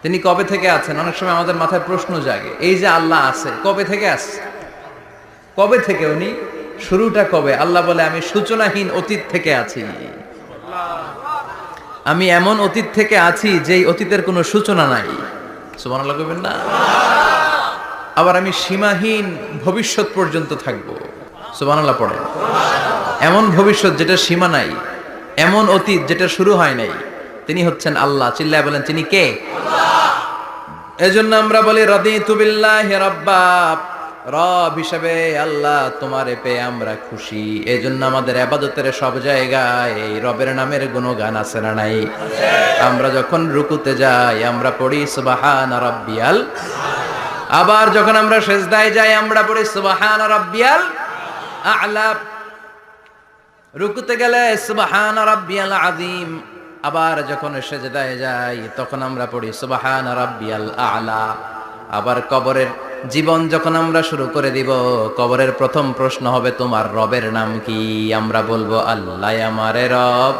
তিনি কবে থেকে আছেন? অনেক সময় আমাদের মাথায় প্রশ্ন জাগে, এই যে আল্লাহ আছে কবে থেকে আছে? কবে থেকে উনি? শুরুটা কবে? আল্লাহ বলে আমি সূচনাহীন অতীত থেকে আছি। আমি এমন অতীত থেকে আছি যেই অতীতের কোনো সূচনা নাই। সুবহানাল্লাহ কইবেন না? আবার আমি সীমাহীন ভবিষ্যৎ পর্যন্ত থাকবো। সুবহানাল্লাহ পড়েন। এমন ভবিষ্যৎ যেটা সীমা নাই, এমন অতীত যেটা শুরু হয় নাই, তিনি হচ্ছেন আল্লাহ। চিল্লায় বলেন তিনি কে? এজন্য আমরা বলি রাদিতু বিল্লাহি রাব্বা, রব হিসেবে আল্লাহ তোমারে পেয়ে আমরা খুশি। এজন্য আমাদের ইবাদতের সব জায়গায় এই রবের নামের গুণগান আছে না নাই? আমরা যখন রুকুতে যাই আমরা পড়ি সুবহান রাব্বিয়াল, আবার যখন আমরা সিজদায় যাই আমরা পড়ি সুবহান রাব্বিয়াল আ'লা। রুকুতে গেলে সুবহান রাব্বিয়াল আযীম, আবার যখন সিজদায় যাই তখন আমরা পড়ি সুবহান রাব্বিয়াল আ'লা। আবার কবরের জীবন যখন আমরা শুরু করে দিব, কবরের প্রথম প্রশ্ন হবে তোমার রবের নাম কি? আমরা বলবো আল্লাহ আমারে রব,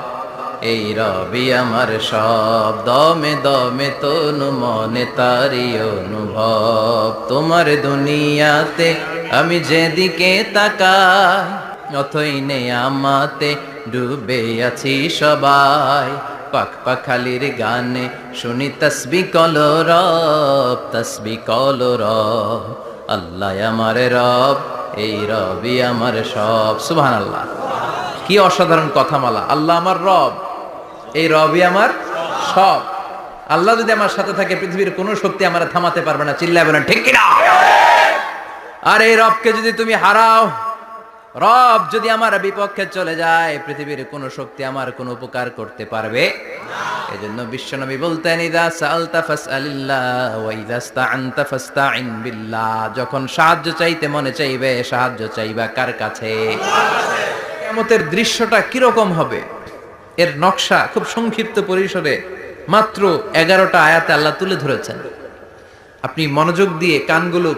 এই রবি আমার সব, দমে দমে তনু মনে তারি অনুভব। তোমার দুনিয়াতে আমি যেদিকে তাকাই, অথই নেয়ামতে ডুবে আছি সবাই। পাখ পাখালির গানে শুনি তসবিহ কলরব, তসবিহ কলরব। আল্লাহ আমার রব, এই রবি আমার সব। সুবহানাল্লাহ, কি অসাধারণ কথামালা! আল্লাহ আমার রব, এই রবি আমার সব। আল্লাহ যদি আমার সাথে থাকে পৃথিবীর কোনো শক্তি আমার থামাতে পারবে না। চিল্লায় বলেন ঠিক কিনা? আর এই রবকে যদি তুমি হারাও, রব যদি আমার বিপক্ষে চলে যায়, পৃথিবীর কোন শক্তি আমার কোন উপকার করতে পারবে না। এজন্য বিশ্বনবী বলতেন ইযা সাআলতা ফাসআলিল্লাহ ওয়া ইযা ইসতাআনতা ফাসতাইন বিল্লাহ। যখন সাহায্য চাইতে মনে চাইবে, সাহায্য চাইবা কার কাছে? কিয়ামতের দৃশ্যটা কি রকম হবে, এর নকশা খুব সংক্ষিপ্ত পরিসরে মাত্র 11টা আয়াতে আল্লাহ তুলে ধরেছেন। আপনি মনোযোগ দিয়ে কানগুলো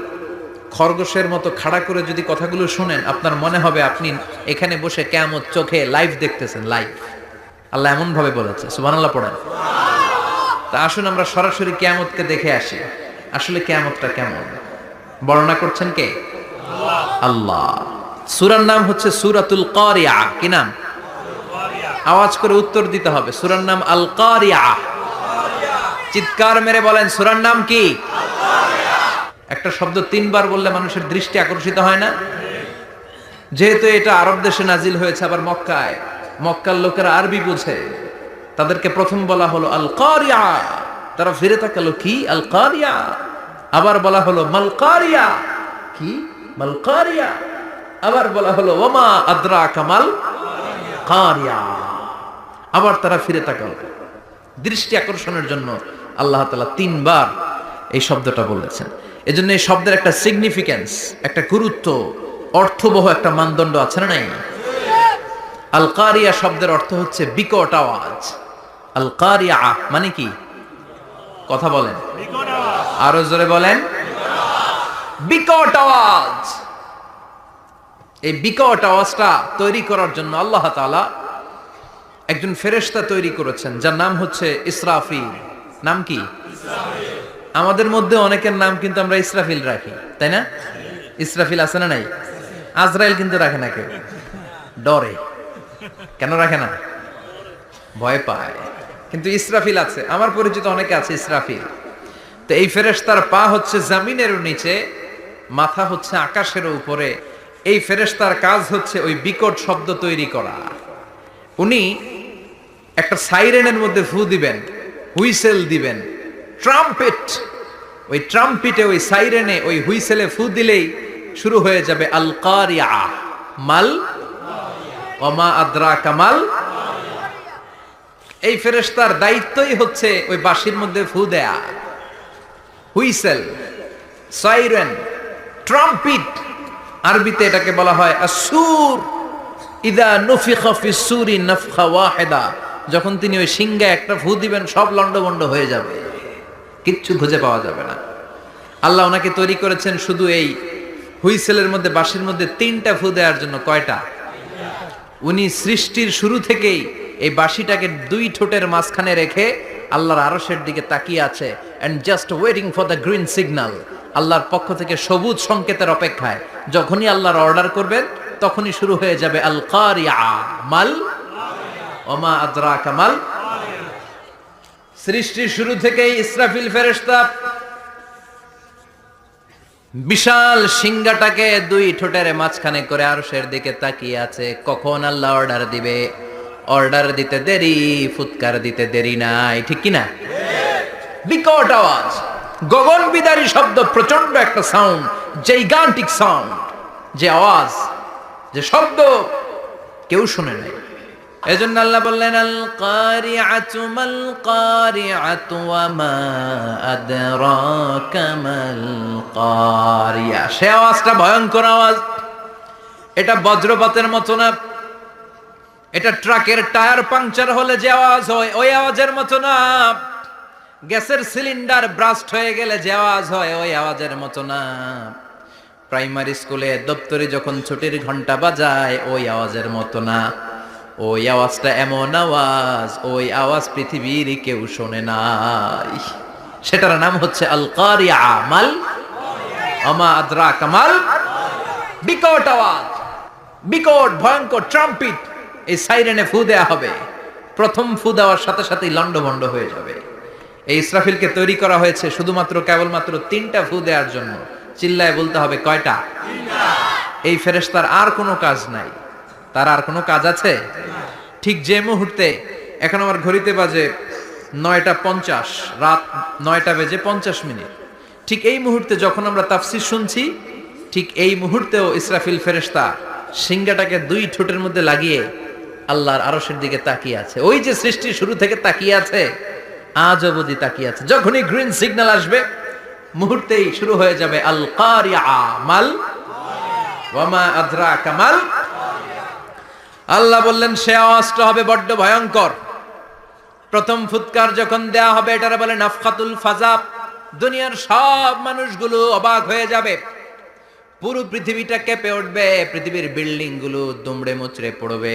খরগোশের মতো খাড়া করে যদি কথাগুলো শুনেন, আপনার মনে হবে আপনি এখানে বসে কিয়ামত চোখে লাইভ দেখতেছেন। লাইভ আল্লাহ এমন ভাবে বলেছে। সুবহানাল্লাহ পড়েন। তা আসুন আমরা সরাসরি কিয়ামতকে দেখে আসি। আসলে কিয়ামতটা কেমন বর্ণনা করছেন কে? আল্লাহ। সূরার নাম হচ্ছে সূরাতুল কারিয়া। কি নাম? আওয়াজ করে উত্তর দিতে হবে। সূরার নাম আল কারিয়া। চিৎকার মেরে বলেন সূরার নাম কি? একটা শব্দ 3 বার বললে মানুষের দৃষ্টি আকর্ষিত হয় না? যেহেতু এটা আরব দেশে নাজিল হয়েছে, আবার মক্কায়, মক্কার লোকেরা আরবি বুঝে, তাদেরকে প্রথম বলা হলো আল কারিয়া। তারা ফিরে তাকালো, কি আল কারিয়া? আবার বলা হলো মাল কারিয়া। কি মাল কারিয়া? আবার বলা হলো ওমা আদরাকা মাল কারিয়া। আবার তারা ফিরে তাকালো। দৃষ্টি আকর্ষণের জন্য আল্লাহ তাআলা 3 বার এই শব্দটা বলেছেন। এজন্য এই শব্দের একটা সিগনিফিকেন্স, একটা গুরুত্ব, অর্থবহ একটা মানদণ্ড আছে না নাই? আল কারিয়া শব্দের অর্থ হচ্ছে বিকট আওয়াজ। আল কারিয়া মানে কি? কথা বলেন, আরো জোরে বলেন। বিকট আওয়াজ। এই বিকট আওয়াজটা তৈরি করার জন্য আল্লাহ তাআলা একজন ফেরেশতা তৈরি করেছেন, যার নাম হচ্ছে ইসরাফিল। নাম কি? ইসরাফিল। আমাদের মধ্যে অনেকের নাম কিন্তু আমরা ইসরাফিল রাখি, তাই না? ইসরাফিল আছে না নাই? আজরাইল কিন্তু রাখে না কেউ, ডরে। কেন রাখে না? ভয় পায়। কিন্তু ইসরাফিল আছে, আমার পরিচিত অনেকে আছে ইসরাফিল। তো এই ফেরেশতার পা হচ্ছে জমিনের নিচে, মাথা হচ্ছে আকাশের উপরে। এই ফেরেশতার কাজ হচ্ছে ওই বিকট শব্দ তৈরি করা। উনি একটা সাইরেনের মধ্যে ফু দিবেন, হুইসেল দিবেন, ট্রাম্পেট। ওই ট্রাম্পিটে, ওই সাইরেনে, ওই হুইসেলে ফু দিলেই শুরু হয়ে যাবে আল কারিয়া। মাল ওমা আদরাকা মাল। এই ফেরেশতার দায়িত্বই হচ্ছে ওই বাঁশির মধ্যে ফু দেয়া। হুইসেল, সাইরেন, ট্রাম্পিট, আরবিতে এটাকে বলা হয় আসুর। ইদা নুফিখা ফিস সূরি নাফখা ওয়াহিদা। যখন তিনি ওই সিংহায় একটা ফু দিবেন, সব লন্ডভন্ড হয়ে যাবে, কিচ্ছু খুঁজে পাওয়া যাবে না। আল্লাহ ওনাকে তৈরি করেছেন শুধু এই হুইসেলের মধ্যে, বাঁশির মধ্যে 3টা ফু দেওয়ার জন্য। কয়টা? উনি সৃষ্টির শুরু থেকেই এই বাঁশিটাকে 2 ঠোঁটের মাঝখানে রেখে আল্লাহর আরশের দিকে তাকিয়ে আছে and just waiting for the green signal, আল্লাহর পক্ষ থেকে সবুজ সংকেতের অপেক্ষায়। যখনই আল্লাহর অর্ডার করবেন তখনই শুরু হয়ে যাবে আল কারিআ মাল ওমা আদরাকা মাল। সৃষ্টির শুরু থেকেই ইসরাফিল ফেরেশতা বিশাল সিংহাটাকে দুই ঠোঁটের মাঝখানে করে আরশের দিকে তাকিয়ে আছে, কখন আল্লাহ অর্ডার দিবে। অর্ডার দিতে দেরি, ফুৎকার দিতে দেরি নাই, ঠিক কিনা? বিকট আওয়াজ, গগন বিদারী শব্দ, প্রচন্ড একটা সাউন্ড, জাইগান্টিক সাউন্ড, যে আওয়াজ, যে শব্দ কেউ শুনে নাই। এজন্য আল্লাহ বললেন আল কারিআতু মাল কারিআতু ওয়া মা আদরাকা মাল কারিআ। সে আওয়াজটা ভয়ঙ্কর আওয়াজ, এটা বজ্রপাতের মতো না, এটা ট্রাকের টায়ার পাংচার হলে যে আওয়াজ হয় ওই আওয়াজের মতো না, গ্যাসের সিলিন্ডার ব্রাস্ট হয়ে গেলে যে আওয়াজ হয় ওই আওয়াজের মতো না, প্রাইমারি স্কুলে দপ্তরে যখন ছুটির ঘন্টা বাজায় ওই আওয়াজের মতো না। ওই আওয়াজটা এমন আওয়াজ, ওই আওয়াজ পৃথিবীর কেউ শোনে নাই। সেটার নাম হচ্ছে আল কারিআ মাল ওমা আদরাকা মাল। বিকট আওয়াজ, বিকট ভয়ঙ্কর ট্রাম্পিট, এই সাইরেনে ফু দেয়া হবে। প্রথম ফু দেওয়ার সাথে সাথেই লন্ডভন্ড হয়ে যাবে। এই ইসরাফিলকে তৈরি করা হয়েছে শুধুমাত্র কেবলমাত্র 3টা ফু দেওয়ার জন্য। চিল্লায় বলতে হবে কয়টা? এই ফেরেশতার আর কোনো কাজ নাই। তার আর কোনো কাজ আছে? ঠিক যে মুহূর্তে, এখন আমার ঘড়িতে বাজে 9:50, রাত 9:50, ঠিক এই মুহূর্তে যখন আমরা তাফসীর শুনছি, ঠিক এই মুহূর্তেও ইসরাফিল ফেরেশতা সিংহাটাকে দুই ঠোঁটের মধ্যে লাগিয়ে আল্লাহর আরশের দিকে তাকিয়ে আছে। ওই যে সৃষ্টির শুরু থেকে তাকিয়ে আছে, আজ অবধি তাকিয়ে আছে। যখনই গ্রিন সিগন্যাল আসবে মুহূর্তেই শুরু হয়ে যাবে আল কারিআ মাল ওয়া মা আদরাকা মাল। আল্লাহ বললেন সে আওয়াজটা হবে বড্ড ভয়ঙ্কর। প্রথম ফুৎকার যখন দেয়া হবে এটারে বলে নাফখাতুল ফাজা। দুনিয়ার সব মানুষগুলো অবাক হয়ে যাবে, পুরো পৃথিবীটা কেঁপে উঠবে, পৃথিবীর বিল্ডিং গুলো দুমড়ে মুচড়ে পড়বে,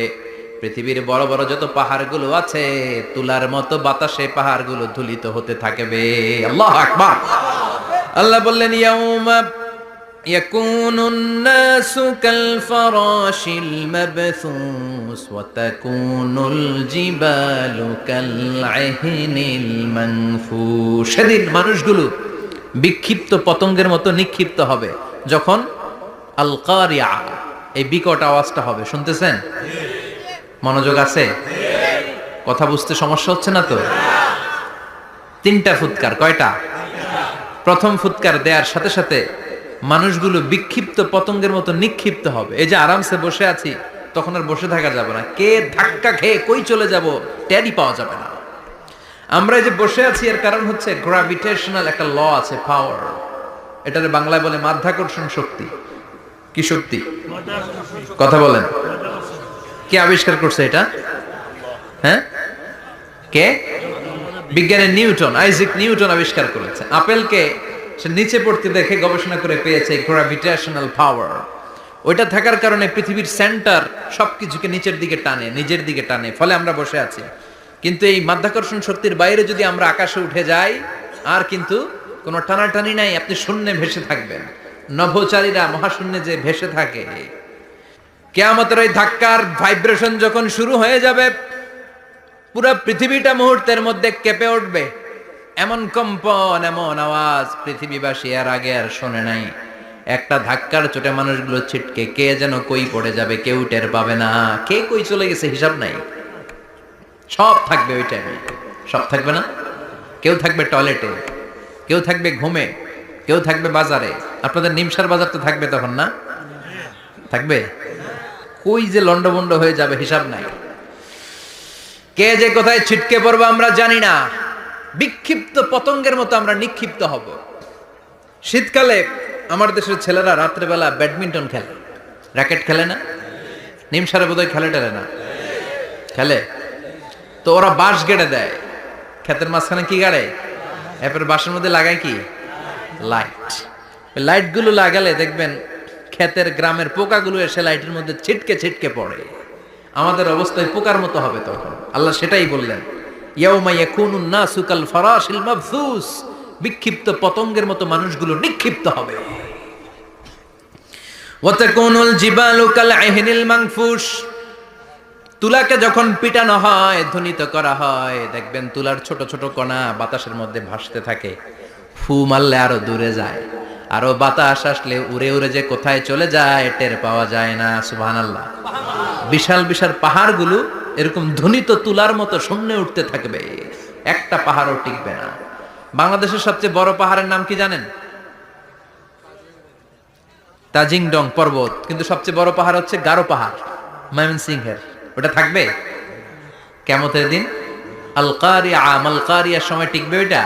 পৃথিবীর বড় বড় যত পাহাড়গুলো আছে তুলার মতো বাতাসে পাহাড়গুলো ধুলিত হতে থাকবে। আল্লাহু আকবার। আল্লাহ বললেন ইয়াউমা ইয়াকুনুন নাসু কাল ফারাশিল মাবথুস ওয়া তাকুনুল জিবালু কাল আহিনিল মানফুশ। সেদিন মানুষগুলো বিক্ষিপ্ত পতঙ্গের মতো নিক্ষিপ্ত হবে যখন আল কারিআ এই বিকট আওয়াজটা হবে। শুনতেছেন? মনোযোগ আছে? কথা বুঝতে সমস্যা হচ্ছে না তো? 3টা ফুৎকার। কয়টা? প্রথম ফুৎকার দেওয়ার সাথে সাথে মানুষগুলো বিক্ষিপ্ত পতঙ্গের মতো নিক্ষিপ্ত হবে। এই যে আরামসে বসে আছি, তখন আর বসে থাকা যাবে না, কে ধাক্কা খেয়ে কই চলে যাব টেরই পাওয়া যাবে না। আমরা এই যে বসে আছি এর কারণ হচ্ছে গ্র্যাভিটেশনাল একটা ল আছে, পাওয়ার। এটারে বাংলায় বলে মাধ্যাকর্ষণ শক্তি। কি শক্তি? কথা বলেন। কে আবিষ্কার করছে এটা? হ্যাঁ, কে? বিজ্ঞানী নিউটন, আইজাক নিউটন আবিষ্কার করেছে। আপেলকে সে নিচে পড়তে দেখে গবেষণা করে পেয়েছে গ্র্যাভিটেশনাল পাওয়ার। ওইটা থাকার কারণে পৃথিবীর সেন্টার সবকিছুকে নিচের দিকে টানে, নিজের দিকে টানে, ফলে আমরা বসে আছি। কিন্তু এই মাধ্যাকর্ষণ শক্তির বাইরে যদি আমরা আকাশে উঠে যাই, আর কিন্তু কোনো টানাটানি নাই, আপনি শূন্যে ভেসে থাকবেন। নভোচারীরা মহাশূন্যে যে ভেসে থাকে, কিয়ামতের ওই ধাক্কার ভাইব্রেশন যখন শুরু হয়ে যাবে, পুরো পৃথিবীটা মুহূর্তের মধ্যে কেঁপে উঠবে। এমন কম্পন, এমন আওয়াজ পৃথিবীবাসী এর আগে আর শোনে নাই। একটা ধাক্কার চোটে মানুষগুলো ছিটকে কে যেন কই পড়ে যাবে, কেউ টের পাবে না। কে কই চলে গেছে হিসাব নাই। সব থাকবে ওই টাইমে, সব থাকবে না। কেউ থাকবে টয়লেটে, কেউ থাকবে ঘুমে, কেউ থাকবে বাজারে। আপনাদের নিমসার বাজার তো থাকবে তখন, না থাকবে? কই যে লন্ডভন্ড হয়ে যাবে হিসাব নাই। কে যে কোথায় ছিটকে পড়বো আমরা জানি না। বিক্ষিপ্ত পতঙ্গের মতো আমরা নিক্ষিপ্ত হব। শীতকালে আমার দেশের ছেলেরা রাত্রেবেলা ব্যাডমিন্টন খেলে, র্যাকেট খেলে না? নিমসারে বোধহয় খেলে টেলে না, খেলে তো। ওরা বাঁশ গেড়ে দেয় ক্ষেতের মাঝখানে। কি গাড়ে? এরপর বাঁশের মধ্যে লাগায় কি? লাইট। লাইট গুলো লাগালে দেখবেন ক্ষেতের গ্রামের পোকাগুলো এসে লাইটের মধ্যে ছিটকে ছিটকে পড়ে। আমাদের অবস্থায় পোকার মতো হবে তখন। আল্লাহ সেটাই বললেন, ইয়াউমা ইয়াকুনুন নাসু কাল ফারাশিল মাবথুস, বিক্ষিপ্ত পতঙ্গের মতো মানুষগুলো নিক্ষিপ্ত হবে। ওয়া তাকুনুল জিবালু কাল আহিনিল মানফুশ, তুলাকে যখন পিটানো হয়, ধ্বনিত করা হয়, দেখবেন তুলার ছোট ছোট কণা বাতাসের মধ্যে ভাসতে থাকে, ফু মারলে আরো দূরে যায়, আরো বাতাস আসলে উড়ে উড়ে যে কোথায় চলে যায় টের পাওয়া যায় না। সুবহানাল্লাহ। বিশাল বিশাল পাহাড়গুলো এরকম ধ্বনিত তুলার মতো শূন্যে উঠতে থাকবে, একটা পাহাড়ও টিকবে না। বাংলাদেশের সবচেয়ে বড় পাহাড়ের নাম কি জানেন? তাজিংডং পর্বত, কিন্তু সবচেয়ে বড় পাহাড় হচ্ছে গারো পাহাড়, ময়মনসিংহের। ওটা থাকবে কিয়ামতের দিন? আল কারিয়া, মাল কারিয়ার সময় টিকবে ওইটা?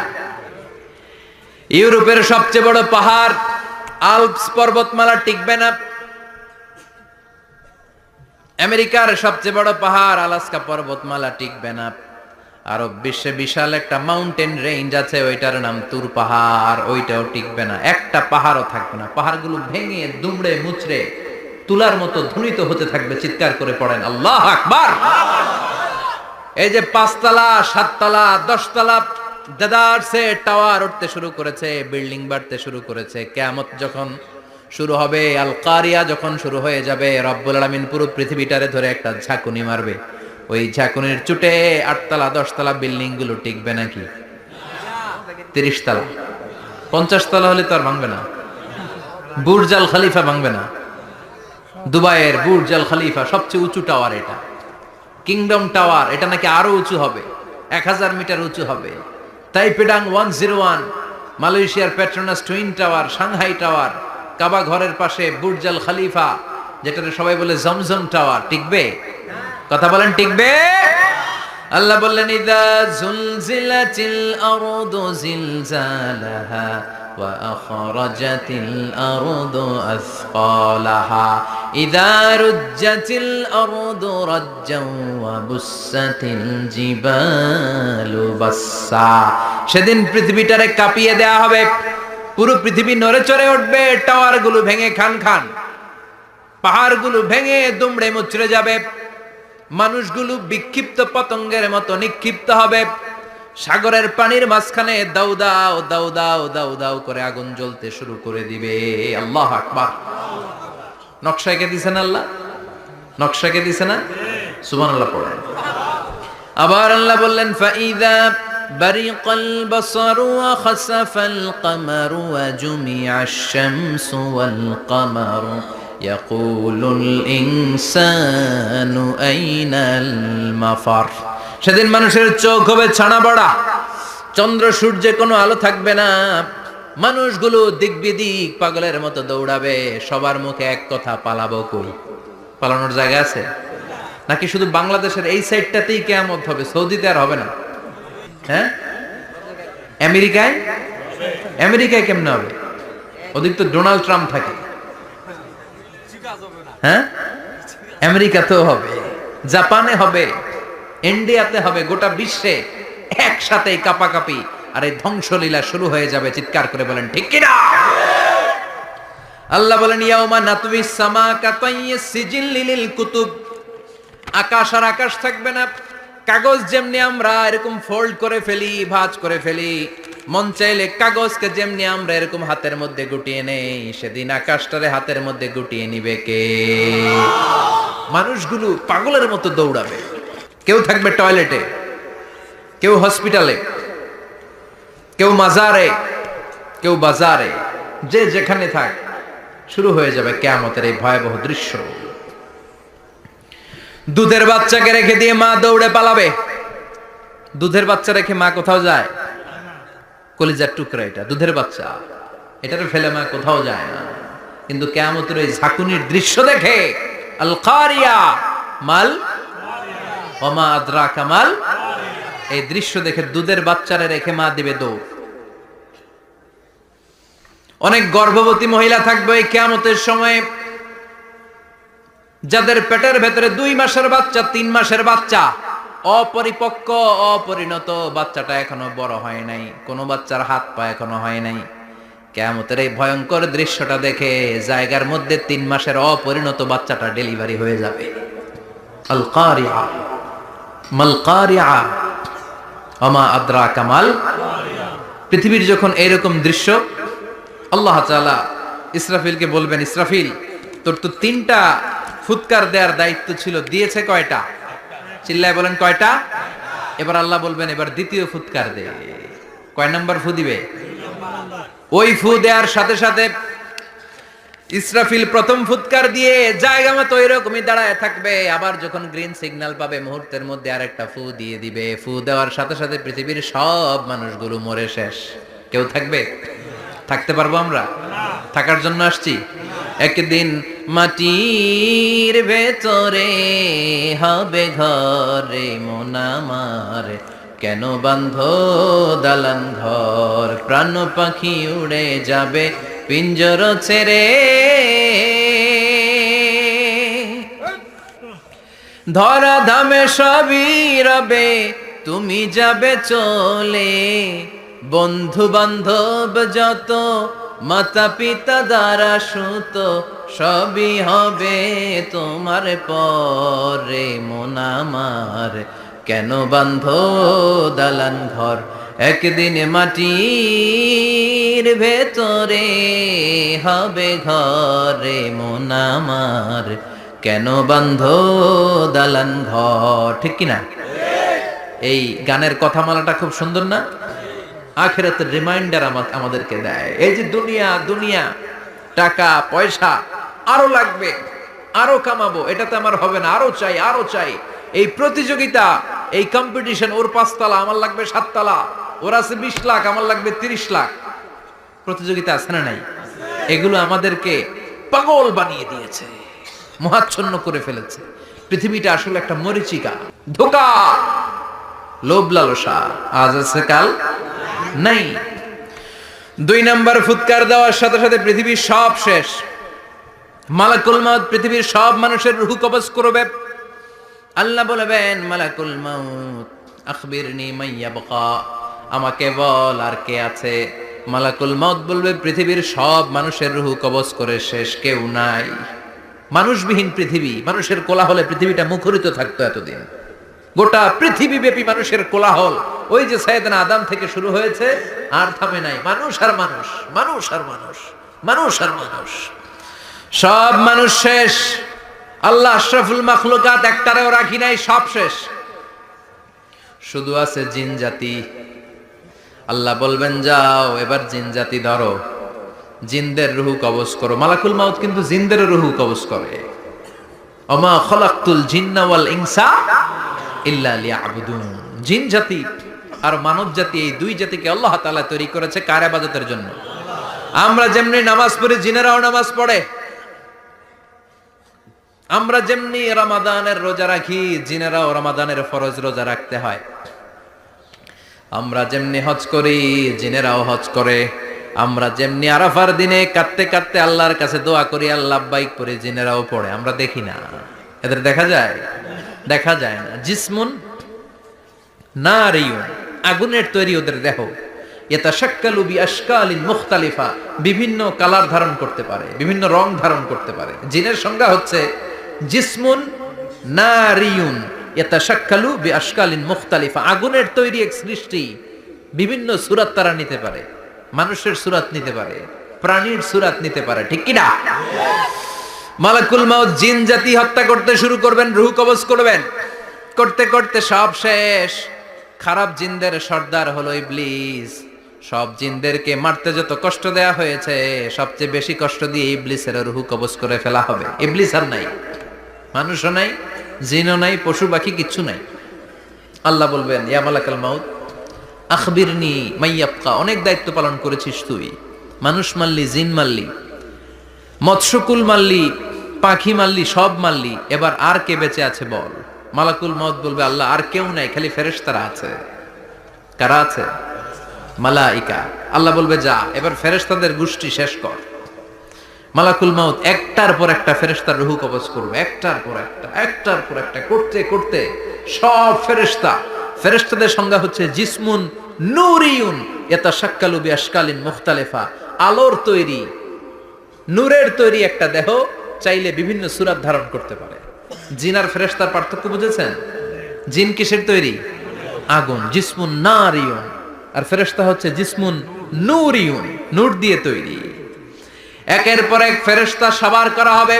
ইউরোপের সবচেয়ে বড় পাহাড় আল্পস পর্বতমালা টিকবে না। আমেরিকার সবচেয়ে বড় পাহাড় আলাস্কা পর্বতমালা টিকবে না। আরব বিশ্বে বিশাল একটা মাউন্টেন রেঞ্জ আছে, ওইটার নাম তুর পাহাড়, ওইটাও টিকবে না, একটা পাহাড়ও থাকবে না। পাহাড়গুলো ভেঙে দুমড়ে মুচড়ে তুলার মতো ধ্বনিত হতে থাকবে। চিৎকার করে পড়েন আল্লাহু আকবার। এই যে 5 তলা 7 তলা 10 তলা দেদারসে টাওয়ার উঠতে শুরু করেছে, বিল্ডিং বাড়তে শুরু করেছে, কিয়ামত যখন শুরু হবে, আল কারিয়া যখন শুরু হয়ে যাবে, রব্বুল আলামিন পুরো পৃথিবীটারে ধরে একটা ঝাঁকুনি মারবে। ওই ঝাঁকুনির চুটে 8 তলা 10 তলা বিল্ডিং গুলো টিকবে নাকি? 30 তলা 50 তলা হলে তো আর ভাঙবে না। বুর্জ আল খলিফা ভাঙবে না। দুবাইয়ের বুর্জ আল খলিফা সবচেয়ে উঁচু টাওয়ার, এটা কিংডম টাওয়ার, এটা নাকি আরো উঁচু হবে, 1000 মিটার উঁচু হবে। তাইপেডাং 101, মালয়েশিয়ার Petronas twin tower, Shanghai tower, Kaaba ঘরের পাশে বুর্জ আল খলিফা, যেটাকে সবাই বলে জমজম টাওয়ার, টিকবে? কথা বলেন টিকবে? আল্লাহ বললেন ইযা জুলজিলাতিল আরদু জিলজালাহা ওয়া আখরাজাতিল আরদু আসকালাহা ইযা রুজ্জাতিল আরদু রাজ্জান ওয়া বুসাতিল জিবালু বাসসা। সেদিন পৃথিবীটারে কাঁপিয়ে দেয়া হবে, পুরো পৃথিবী নড়ে চড়ে উঠবে, টাওয়ারগুলো ভেঙে খান খান, পাহাড়গুলো ভেঙে দুমড়ে মুচড়ে যাবে, মানুষগুলো বিক্ষিপ্ত পতঙ্গের মতো নিক্ষিপ্ত হবে। সাগরের পানির মাঝখানে দাউ দাউ দাউ দাউ দাউ দাউ করে আগুন জ্বলতে শুরু করে দিবে। আল্লাহু আকবার। নকশা এঁকে দিছেন আল্লাহ, নকশা এঁকে দিছে না? সুবহানাল্লাহ পড়েন। আবার আল্লাহ বললেন ফাইদা বারিকাল বাসারু ওয়া খাসাফাল কামারু ওয়া জুমিআশ শামসু ওয়াল কামারু ইয়াকুলুল ইনসানু আইনাল মাফার। সেদিন মানুষের চোখ হবে ছানা বড়া, চন্দ্র সূর্যে কোনো আলো থাকবে না, মানুষগুলো দিক বিদিক পাগলের মতো দৌড়াবে, সবার মুখে এক কথা, পালাবো কই? পালানোর জায়গা আছে নাকি? শুধু বাংলাদেশের এই সাইডটাতেই কিয়ামত হবে, সৌদিতে আর হবে না? হ্যাঁ, আমেরিকায়? আমেরিকায় কেমনে হবে? ওদিক তো ডোনাল্ড ট্রাম্প থাকে। হ্যাঁ, আমেরিকাতেও হবে, জাপানে হবে, ইন্ডিয়াতে হবে, গোটা বিশ্বে একসাথে কাপাকাপি আর এই ধ্বংসলীলা শুরু হয়ে যাবে। চিৎকার করে বলেন ঠিক কিনা? আল্লাহ বলেন ইয়াউমা নাতউইস সামা কাতাইয়িস সিজিল লিল কুতুব। আকাশ আর আকাশ থাকবে না, কাগজ যেমনি আমরা এরকম ফোল্ড করে ফেলি, ভাঁজ করে ফেলি, মন চাইলে কাগজকে যেমনি আমরা এরকম হাতের মধ্যে গুটিয়ে নেই, সেদিন আকাশটারে হাতের মধ্যে গুটিয়ে নিবে কে? মানুষগুলো পাগলের মতো দৌড়াবে। কেউ থাকবে টয়লেটে, কেউ হসপিটালে, কেউ মাজারে, কেউ বাজারে, যে যেখানে থাক, শুরু হয়ে যাবে কিয়ামতের এই ভয়াবহ দৃশ্য। দুধের বাচ্চাকে রেখে দিয়ে মা দৌড়ে পালাবে। দুধের বাচ্চা রেখে মা কোথাও যায়? কলিজার টুকরা এটা, দুধের বাচ্চা, এটারে ফেলে মা কোথাও যায় না। কিন্তু কিয়ামতের এই ঝাঁকুনির দৃশ্য দেখে, আল কারিয়া মাল ওয়া মা আদরাকা মাল, এই দৃশ্য দেখে দুধের বাচ্চারে রেখে মা দিবে দৌড়। অনেক গর্ভবতী মহিলা থাকবে এই কিয়ামতের সময়, যাদের পেটের ভেতরে 2 মাসের বাচ্চা, 3 মাসের বাচ্চা, অপরিপক্ক অপরিণত, বাচ্চাটা এখনো বড় হয় নাই, কোনো বাচ্চার হাত পা এখনো হয় নাই। কিয়ামতের এই ভয়ঙ্কর দৃশ্যটা দেখে জায়গার মধ্যে 3 মাসের অপরিণত বাচ্চাটা ডেলিভারি হয়ে যাবে। আল কারিয়া মাল কারিয়া, ওমা আদ্রা কামাল। পৃথিবীর যখন এইরকম দৃশ্য, আল্লাহ তাআলা ইসরাফিলকে বলবেন, ইসরাফিল তোর তো 3টা ফুৎকার দেওয়ার দায়িত্ব ছিল, দিয়েছে কয়টা? চিল্লায় বলেন কয়টা? এবার আল্লাহ বলবেন এবার দ্বিতীয় ফুৎকার দে। কয় নাম্বার ফু দিবে? ওই ফু দেওয়ার সাথে সাথে ইসরাফিল প্রথম ফুৎকার দিয়ে জায়গা মতো এরকমই দাঁড়ায় থাকবে, আবার যখন গ্রিন সিগন্যাল পাবে মুহূর্তের মধ্যে আরেকটা ফু দিয়ে দিবে। ফু দেওয়ার সাথে সাথে পৃথিবীর সব মানুষগুলো মরে শেষ। কেউ থাকবে? থাকতে পারবো আমরা? থাকার জন্য আসছি। একদিন মাটির ভেতরে হবে ঘরে মন আমার, কেন বান্ধ দালান ঘর, প্রাণ পাখি উড়ে যাবে পিঞ্জর ছেড়ে, ধরা ধামে সবই রবে তুমি যাবে চলে, বন্ধু বান্ধব যত মাতা পিতা দ্বারা সুত সবই হবে তোমার পরে মন আমার, কেন বান্ধ দালান ঘর, একদিন মাটির ভেতরে হবে ঘরে মন আমার, কেন বান্ধ দালান ঘর। ঠিক কিনা? এই গানের কথামালাটা খুব সুন্দর না? আখিরাতের রিমাইন্ডার আমাদেরকে দেয়। এই যে দুনিয়া দুনিয়া, টাকা পয়সা আরো লাগবে, আরো কামাবো, এটাতে আমার হবে না, আরো চাই আরো চাই। এই প্রতিযোগিতা, এই কম্পিটিশন, ওর 5 তলা আমার লাগবে 7 তলা, ওর আছে 20 লাখ আমার লাগবে 30 লাখ। প্রতিযোগিতা আছে না নাই? এগুলো আমাদেরকে পাগল বানিয়ে দিয়েছে, মোহাচ্ছন্ন করে ফেলেছে। পৃথিবীটা আসলে একটা মরিচিকা, ধোঁকা, লোভ লালসা, আজ আছে কাল নাই। 2 নাম্বার ফুৎকার দেওয়ার সাথে সাথে পৃথিবীর সব শেষ। মালাকুল মাউত পৃথিবীর সব মানুষের রূহ কবজ করবে। আল্লাহ বলবেন, মালাকুল মাউত আখবিরনি মাইয়াবকা, আমাকে বল আর কে আছে। মালাকুল মাউত বলবে, পৃথিবীর সব মানুষের রূহ কবজ করে শেষ, কেউ নাই। মানুষবিহীন পৃথিবী, মানুষের কোলাহলে পৃথিবীটা মুখরিত থাকতো এতদিন। গোটা পৃথিবী ব্যাপী মানুষের কোলাহল, ওই যে সাইয়েদনা আদম থেকে শুরু হয়েছে, আর থামে নাই। মানুষ আর মানুষ, মানুষ আর মানুষ, মানুষ আর মানুষ, সব মানুষ শেষ। আল্লাহ আশরাফুল মাখলুকাত একটারেও রাখি নাই, সব শেষ। শুধু আছে জিন জাতি। আল্লাহ বলবেন, যাও এবার জিন জাতি ধরো, জিনদের রূহ কবজ করো। মালাকুল মাউত কিন্তু জিনদের রূহ কবজ করে। ওমা খলাকতুল জিন্না ওয়াল ইনসা ইল্লা লিয়াবুদুন। জিন জাতি আর মানব জাতি, এই 2 জাতিকে আল্লাহ তাআলা তৈরি করেছে কার ইবাদতের জন্য? আমরা যেমনি নামাজ পড়ি, জিনেরাও নামাজ পড়ে। আমরা যেমনি রমাদানের রোজা রাখি, জিনেরাও রমাদানের ফরজ রোজা রাখতে হয়। আমরা যেমনি হজ করি, জিনেরাও হজ করে। আমরা যেমনি আরাফার দিনে কাঁদতে কাঁদতে আল্লাহর কাছে দোয়া করি, আল্লাহ লাব্বাইক পড়ে, জিনেরাও পড়ে। আমরা দেখি না, এদের দেখা যায়? দেখা যায় না। জিসমুন নারিয়ুন, আগুনের তৈরি ওদের দেহ। ইয়াতাশাক্কালু বিআশকালিন মুখতালিফা, বিভিন্ন কালার ধারণ করতে পারে, বিভিন্ন রং ধারণ করতে পারে। জিনের সংজ্ঞা হচ্ছে জিসমুন নারিয়ুন ইয়াতাশাক্কালু বিআশকালিন মুখতালিফা, আগুনের তৈরি এক সৃষ্টি, বিভিন্ন সূরত তারা নিতে পারে। মানুষের সূরত নিতে পারে, প্রাণীর সূরত নিতে পারে। ঠিক কি না? মালাকুল মাউত জিন জাতি হত্যা করতে শুরু করবেন, রূহ কবজ করবেন। করতে করতে সব শেষ। খারাপ জিনদের সর্দার হলো ইবলিস। সব জিনদেরকে মারতে যত কষ্ট দেয়া হয়েছে, সবচেয়ে বেশি কষ্ট দিয়ে ইবলিসের রূহ কবজ করে ফেলা হবে। ইবলিস আর নাই, মানুষও নাই, জিনও নাই, পশু পাখি কিচ্ছু নাই। আল্লাহ বলবেন, ইয়া মালাকুল মাউত আখবিরনি মাইয়াবকা, অনেক দায়িত্ব পালন করেছিস তুই। মানুষ মারলি, জিন মারলি, মৎস্যকুল মারলি, পাখি মারলি, সব মারলি, এবার আর কে বেঁচে আছে বল। মালাকুল মউত বলবে, আল্লাহ আর কেউ নাই, খালি ফেরেশতারা আছে। কারা আছে? মালাইকা। আল্লাহ বলবে, যা এবার ফেরেশতাদের গোষ্ঠী শেষ কর। মালাকুল মউত একটার পর একটা ফেরেশতার রূহ কবজ করবে, একটার পর একটা, একটার পর একটা, করতে করতে সব ফেরেশতা। ফেরেশতাদের সংজ্ঞা হচ্ছে জিসমুন নূরিয়ুন ইয়াতাশাক্কালু বিআশকালিন মুখতালিফা, আলোর তৈরি, নূরের তৈরি একটা দেহ, চাইলে বিভিন্ন সূরত ধারণ করতে পারে। জিন আর ফেরেশতার পার্থক্য বুঝেছেন? জিন কিসের তৈরি? আগুন, জিসমুন নারিয়ুন। আর ফেরেশতা হচ্ছে জিসমুন নূরিয়ুন, নূর দিয়ে তৈরি। একের পর এক ফেরেশতা সবার করা হবে।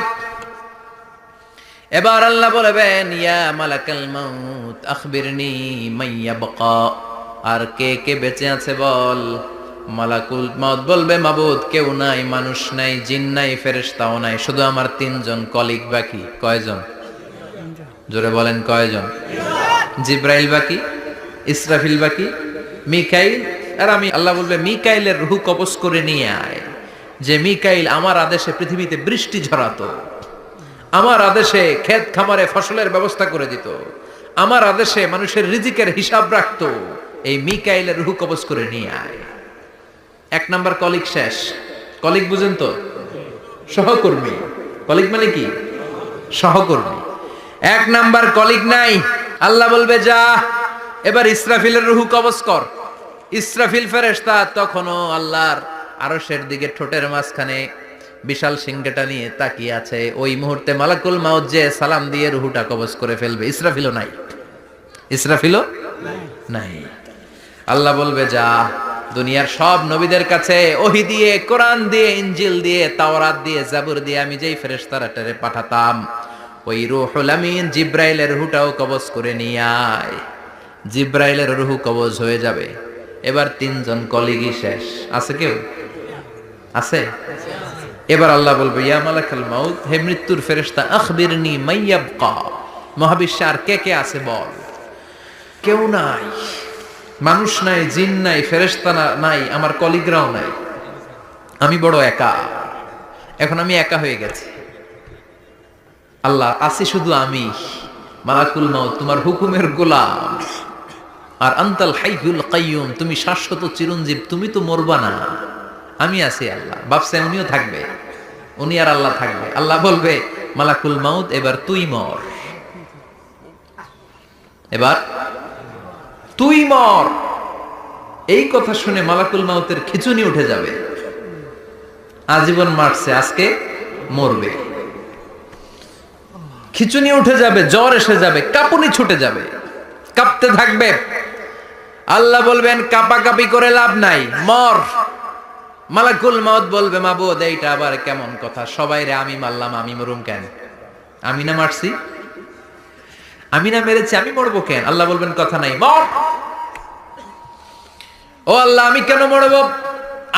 এবার আল্লাহ বলবেন, ইয়া মালাকাল মাউত আখবিরনি মান ইয়াবকা। আর কে কে বেঁচে আছে বল। মালাকুল মাউত বলবে, মাবুদ কেউ নাই, মানুষ নাই, জিন নাই, ফেরেশতাও নাই, শুধু আমার তিনজন কলিগ বাকি। কয়জন? জোরে বলেন কয়জন? জিব্রাইল বাকি, ইসরাফিল বাকি, মিকাইল আর আমি। আল্লাহ বলবে, মিকাইলের রূহ কবজ করে নিয়ে আয়। যে মিকাইল আমার আদেশে পৃথিবীতে বৃষ্টি ঝরাতো, আমার আদেশে ক্ষেত খামারে ফসলের ব্যবস্থা করে দিত, আমার আদেশে মানুষের রিজিকের হিসাব রাখতো। এই মিকাইলের রূহ কবজ করে নিয়ে আয়। এক নাম্বার কলিগ শেষ। কলিগ বুঝেন তো? সহকর্মী। কলিগ মানে কি? সহকর্মী। এক নাম্বার কলিগ নাই। আল্লাহ বলবে, যা এবার ইসরাফিলের রূহ কবজ কর। ইসরাফিল ফেরেশতা তখনও আল্লাহর আরশের দিকে ঠোঁটের মাঝখানে বিশাল সিংহটা নিয়ে তাকিয়ে আছে। ওই মুহূর্তে মালাকুল মাউত যে সালাম দিয়ে রূহটা কবজ করে ফেলবে। ইসরাফিলও নাই। ইসরাফিলও নাই। আল্লাহ বলবে, যা দুনিয়ার সব নবীদের কাছে ওহী দিয়ে, কোরআন দিয়ে, ইনজিল দিয়ে, তাওরাত দিয়ে, জাবুর দিয়ে আমি যেই ফেরেশতারে পাঠাতাম, ওই রূহুল আমিন জিব্রাইলের রূহটাও কবজ করে নিয়ে আয়। জিব্রাইলের রূহ কবজ হয়ে যাবে। এবার তিনজন কলিগই শেষ। আছে কেউ? আছে? এবার আল্লাহ বলবে, ইয়া মালাকাল মাউত, হে মৃত্যুর ফেরেশতা, আখবিরনি মান ইয়াবকা। মহাবিশ্বে আর কে কে আছে বল। কেউ নাই, মানুষ নাই, জিন নাই, ফেরেশতা নাই, আমার কলিগরাও নাই। আমি বড় একা। এখন আমি একা হয়ে গেছি। আল্লাহ, আছি শুধু আমি। মালাকুল মাউত তোমার হুকুমের গোলাম। আর আনতাল হাইয়ুল কাইয়ুম, তুমি শাশ্বত চিরঞ্জীব, তুমি তো মরবা না। আমি আছি। আল্লাহ ভাবছে উনিও থাকবে, উনি আর আল্লাহ থাকবে। আল্লাহ বলবে, মালাকুল মাউত এবার তুই মর। এবার তুই মর। এই কথা শুনে মালাকুল মাউতের খিচুনি উঠে যাবে। আজীবন মারছে, আজকে মরবে। খিচুনি উঠে যাবে, জ্বর এসে যাবে, কাঁপুনি ছুটে যাবে, কাঁপতে থাকবে। আল্লাহ বলবেন, কাঁপাকাঁপি করে লাভ নাই, মর। মালাকুল মাউত বলবে, মাবুদ এইটা আবার কেমন কথা? সবাই রে আমি মারলাম, আমি মরুম কেন? আমি না মারছি, আমি না মেরেছি, আমি মরবো কেন? আল্লাহ বলবেন, কথা নাই, মর। ও আল্লাহ, আমি কেন মরবো?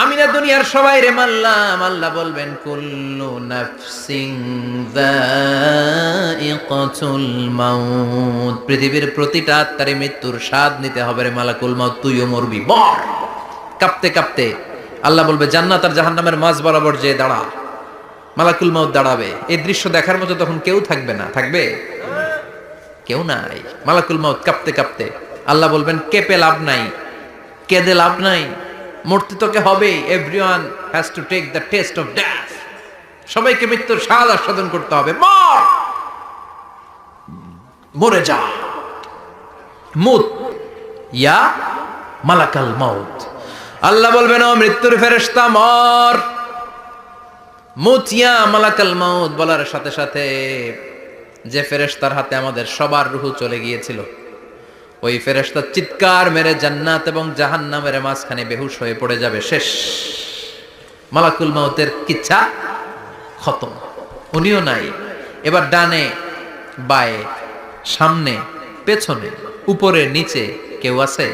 আমি না দুনিয়ার সবাই রে মারলাম। আল্লাহ বলবেন, কুল্লু নাফসিন যায়িকাতুল মাউত, পৃথিবীর প্রতিটা আত্মারে মৃত্যুর স্বাদ নিতে হবে রে মালাকুল মাউত, তুইও মরবি, মর। কাঁপতে কাঁপতে আল্লাহ বলবে, জান্নাত আর জাহান্নামের মাঝ বরাবর যে দাঁড়া। মালাকুল মাউত দাঁড়াবে। এই দৃশ্য দেখার মতো তখন কেউ থাকবে না। থাকবে? কেউ নাই। মালাকুল মাউত কাঁপতে কাঁপতে আল্লাহ বলবেন, কেঁপে লাভ নাই, কেঁদে লাভ নাই, মরতে তোকে হবে। Everyone has to take the test of death. সবাইকে মৃত্যুর স্বাদ আস্বাদন করতে হবে। মর, মরে যা, মুত ইয়া মালাকাল মাউত। আল্লাহ বলবেন, ও মৃত্যুর ফেরেশতা, মর, মুত ইয়া মালাকাল মাউত। বলার সাথে সাথে যে ফেরেশতার হাতে আমাদের সবার রূহ চলে গিয়েছিল, ওই ফেরেশতা চিৎকার মেরে জান্নাত এবং জাহান্নামের মাঝখানে বেহুশ হয়ে পড়ে যাবে। শেষ। মালাকুল মাউতের কিচ্ছা খতম। উনিও নাই। এবার ডানে বায়ে, সামনে পেছনে, উপরে নিচে কেউ আছে?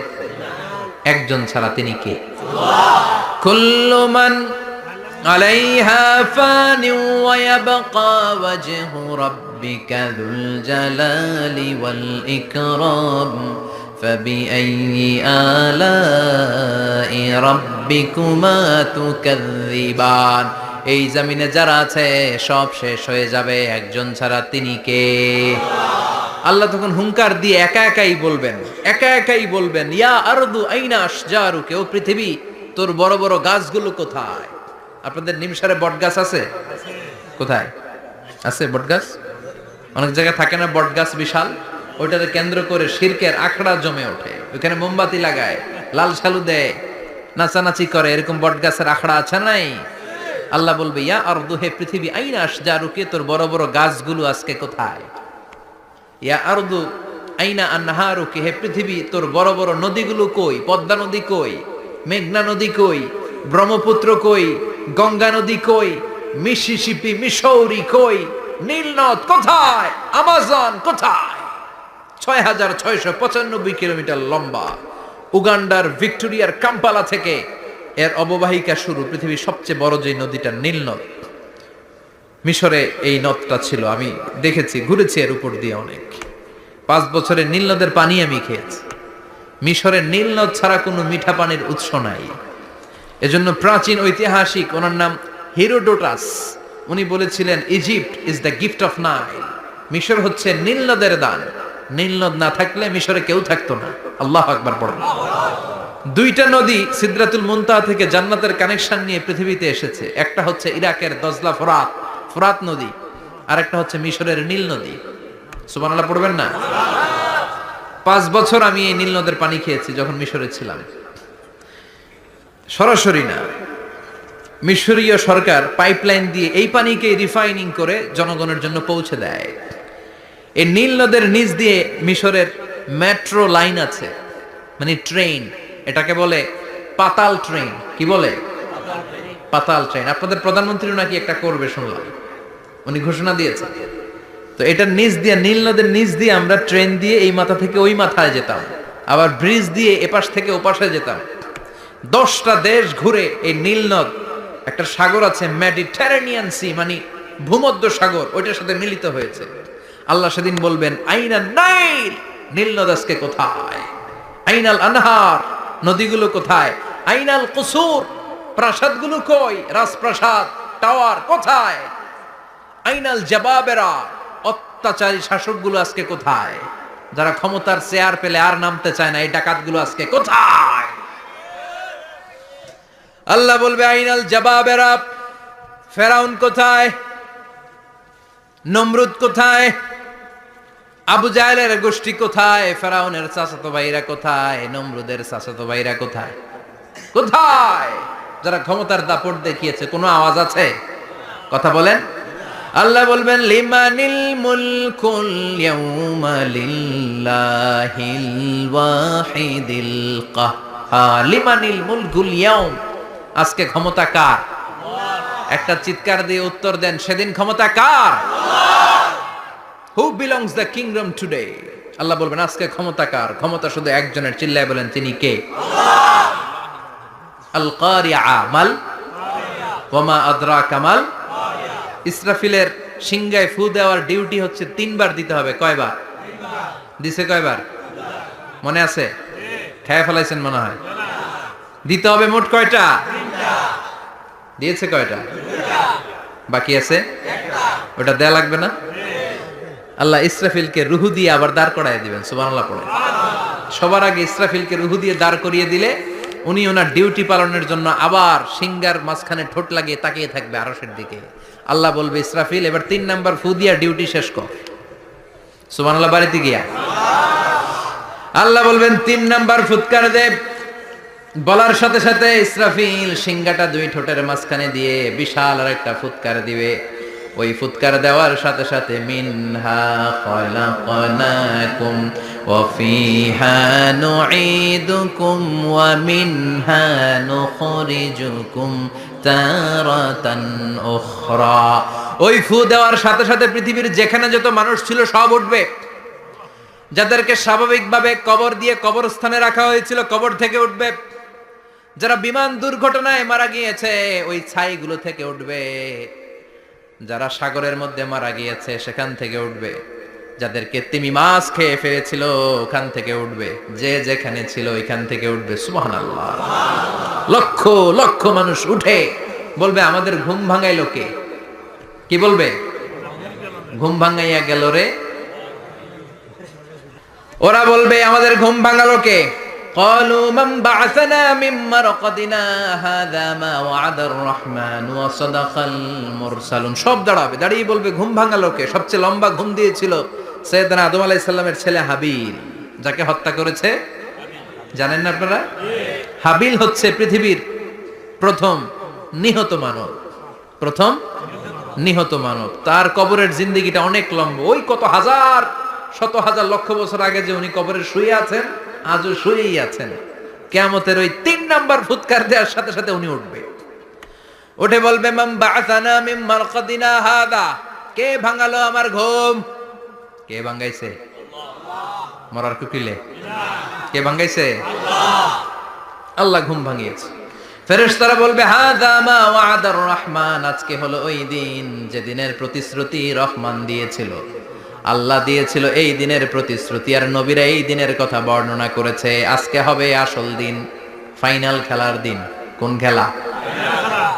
একজন ছাড়া, তিনি কে? কুল্লু মান আলাইহা ফানি ওয়া ইয়াবকা ওয়াজহু রাব্বিকা যুল জালালি ওয়াল ইকরাম ফাবিআইয়ি আলাই রাব্বিকুমা তুকাযযিবান। এই জমিনে যারা আছে সব শেষ হয়ে যাবে, একজন ছাড়া, তিনি কে? আল্লাহ তখন হুঙ্কার দিয়ে একা একাই বলবেন, একা একাই বলবেন, ইয়া আরদু আইনা আশজারুকা, ও পৃথিবী তোর বড় বড় গাছগুলো কোথায়? আপনাদের নিমসারে বট গাছ আছে? কোথায় আছে বট গাছ? অনেক জায়গায় থাকে না বট গাছ বিশাল? ওইটাকে কেন্দ্র করে শিরকের আখড়া জমে ওঠে। ওইখানে মোমবাতি লাগায়, লাল সালু দেয়, নাচানাচি করে। এরকম বট গাছের আখড়া আছে নাই? আল্লাহ বলবে, ইয়া আরদু, হে পৃথিবী, আইনা আশজারুকা, তোর বড় বড় গাছগুলো আজকে কোথায়? ইয়া আরদু আইনা আনহারুকি, হে পৃথিবী তোর বড় বড় নদীগুলো কই? পদ্মা নদী কই? মেঘনা নদী কই? ব্রহ্মপুত্র কই? গঙ্গা নদী কই? মিসিসিপি, মিসৌরি কই? নীল নদ কোথায়? আমাজন কোথায়? ৬,৬৯৫ কিলোমিটার লম্বা, উগান্ডার ভিক্টোরিয়ার কাম্পালা থেকে এর অববাহিকা শুরু। পৃথিবীর সবচেয়ে বড় যে নদীটা নীল নদ, মিশরে এই নদটা ছিল। আমি দেখেছি, ঘুরেছি এর উপর দিয়ে অনেক। 5 বছরে নীল নদের পানি আমি খেয়েছি। মিশরের নীল নদ ছাড়া কোনো মিঠা পানির উৎস নাই। এজন্য প্রাচীন ঐতিহাসিক, ওনার নাম হিরোডোটাস, উনি বলেছিলেন Egypt is the gift of Nile. মিশর হচ্ছে নীল নদের দান। নীল নদ না থাকলে মিশরে কেউ থাকতো না। আল্লাহু আকবার পড়ুন। দুইটা নদী সিদরাতুল মুনতাহা থেকে জান্নাতের কানেকশন নিয়ে পৃথিবীতে এসেছে। একটা হচ্ছে ইরাকের দজলা ফোরাত, ফোরাত নদী, আর একটা হচ্ছে মিশরের নীল নদী। সুবহানাল্লাহ পড়বেন না? 5 বছর আমি এই নীল নদের পানি খেয়েছি যখন মিশরে ছিলাম। সরাসরি না, মিশরীয় সরকার পাইপলাইন দিয়ে এই পানিকে রিফাইনিং করে জনগণের জন্য পৌঁছে দেয়। এই নীল নদের নিচ দিয়ে মিশরের মেট্রো লাইন আছে, মানে ট্রেন। এটাকে বলে পাতাল ট্রেন। কি বলে? পাতাল ট্রেন। আপনাদের প্রধানমন্ত্রী নাকি একটা করবে শুনলাম, উনি ঘোষণা দিয়েছেন। তো এটার নিচ দিয়ে, নীল নদের নিচ দিয়ে আমরা ট্রেন দিয়ে এই মাথা থেকে ওই মাথায় যেতাম, আবার ব্রিজ দিয়ে এপাশ থেকে ওপাশে যেতাম। 10টা দেশ ঘুরে এই নীল নদ, একটা সাগর আছে মেডিটেরেনিয়ান সি, মানে ভূমধ্য সাগর, ওইটার সাথে মিলিত হয়েছে। আল্লাহ সেদিন বলবেন আইনা নাইল, নীল নদ আজকে কোথায়? আইনাল আনহার, নদীগুলো কোথায়? আইনাল কুসুর, প্রাসাদগুলো কই? রাজপ্রাসাদ, টাওয়ার কোথায়? আইনাল জাবাবেরা, অত্যাচারী শাসকগুলো আজকে কোথায়? যারা ক্ষমতার চেয়ার পেলে আর নামতে চায় না, এই ডাকাতগুলো আজকে কোথায়? আল্লাহ বলবে আইনাল জাবাবেরা, ফেরাউন কোথায়? নমরুদ কোথায়? আবু জাহেলের গোষ্ঠী কোথায়? ফেরাউনের চাচাতো ভাইরা কোথায়? নমরুদের চাচাতো ভাইরা কোথায়? কোথায়? যারা ক্ষমতার দাপট দেখিয়েছে, কোনো আওয়াজ আছে? কথা বলেন। আল্লাহ বলবেন লিমানিল মুলকুল ইয়াউমা লিল্লাহিল ওয়াহিদিল কাহ্হার। লিমানিল মুলকুল ইয়াউম, আজকে ক্ষমতা কার? একটা চিৎকার দিয়ে উত্তর দেন, সেদিন ক্ষমতা কার? Who belongs the kingdom today? আল্লাহ বলবেন আজকে ক্ষমতা কার? ক্ষমতা শুধু একজনের, চিল্লায় বলেন তিনি কে? আল কারিআ, মাল ওয়া মা আদরাকা মাল। ইসরাফিলের সিংহায় ফু দেওয়ার ডিউটি হচ্ছে 3 বার দিতে হবে। কয়বার দিছে? কয়বার মনে আছে? খেয়ে ফেলাইছেন মনে হয়। দিতে হবে মোট কয়টা? দিয়েছে কয়টা? বাকি আছে ওটা দেয়া লাগবে না? আল্লাহ ইসরাফিলকে রুহু দিয়ে আবার দাঁড় করায় দিবেন। সুবহানাল্লাহ পড়ে। সবার আগে ইসরাফিলকে রুহু দিয়ে দাঁড় করিয়ে দিলে উনি ওনার ডিউটি পালনের জন্য আবার সিংহার মাঝখানে ঠোঁট লাগিয়ে তাকিয়ে থাকবে আরশের দিকে। আল্লাহ বলবে ইসরাফিল এবার 3 নাম্বার ফু দিয়া ডিউটি শেষ কর। সুবহানাল্লাহ বাড়িতে গিয়া আল্লাহ বলবেন 3 নাম্বার ফুৎকার দে। বলার সাথে সাথে ইসরাফিল সিংহাটা 2 ঠোঁটের মাঝখানে দিয়ে বিশাল আর একটা ফুৎকার দিবে। ওই ফুৎকার দেওয়ার সাথে সাথে মিনহা খলাকনাকুম ওয়া ফিহা নুঈদুকুম ওয়া মিনহা নুখরিজুকুম তারাতান উখরা। ওই ফু দেওয়ার সাথে সাথে পৃথিবীর যেখানে যত মানুষ ছিল সব উঠবে। যাদেরকে স্বাভাবিকভাবে কবর দিয়ে কবরস্থানে রাখা হয়েছিল কবর থেকে উঠবে। যারা বিমান দুর্ঘটনায় মারা গিয়েছে ওই ছাইগুলো থেকে উঠবে। যারা সাগরের মধ্যে মারা গিয়েছে সেখান থেকে উঠবে। যাদেরকে তিমি মাছ খেয়ে ফেলেছিল ওখান থেকে উঠবে। যে যেখানে ছিল ওইখান থেকে উঠবে। সুবহানাল্লাহ। লক্ষ লক্ষ মানুষ উঠে বলবে আমাদের ঘুম ভাঙাইলো কে? কি বলবে? ঘুম ভাঙাইয়া গেল রে। ওরা বলবে আমাদের ঘুম ভাঙালো কে? قالوا من بعثنا من مرقدنا هذا ما وعد الرحمن وصدق المرسلون। সব দাঁড়াবে, দাঁড়িয়ে বলবে ঘুম ভাঙালো কে? সবচেয়ে লম্বা ঘুম দিয়েছিল সাইয়েদনা আদম আলাইহিস সালামের ছেলে হাবিল, যাকে হত্যা করেছে। জানেন না আপনারা? হাবিল হচ্ছে পৃথিবীর প্রথম নিহত মানব। প্রথম নিহত মানব। তার কবরের জিন্দেগিটা অনেক লম্বা। ওই কত হাজার শত হাজার লক্ষ বছর আগে যে উনি কবরে শুয়ে আছেন, আজও শুয়েই আছেন। কিয়ামতের ওই 3 নাম্বার ফুৎকার দেওয়ার সাথে সাথে উনি উঠবে, উঠে বলবে মান বা'আসানা মিন মারকাদিনা হাদা, কে ভাঙালো আমার ঘুম? কে ভাঙাইছে? আল্লাহ। মরার কুকিলে কে ভাঙাইছে? আল্লাহ। আল্লাহ ঘুম ভাঙিয়েছে। ফেরেশতারা বলবে হাযা মা ওয়া'দার রহমান, আজকে হলো ওই দিন যে দিনের প্রতিশ্রুতি রহমান দিয়েছিল, আল্লাহ দিয়েছিল এই দিনের প্রতিশ্রুতি, আর নবীরা এই দিনের কথা বর্ণনা করেছে। আজকে হবে আসল দিন, ফাইনাল খেলার দিন। কোন খেলা?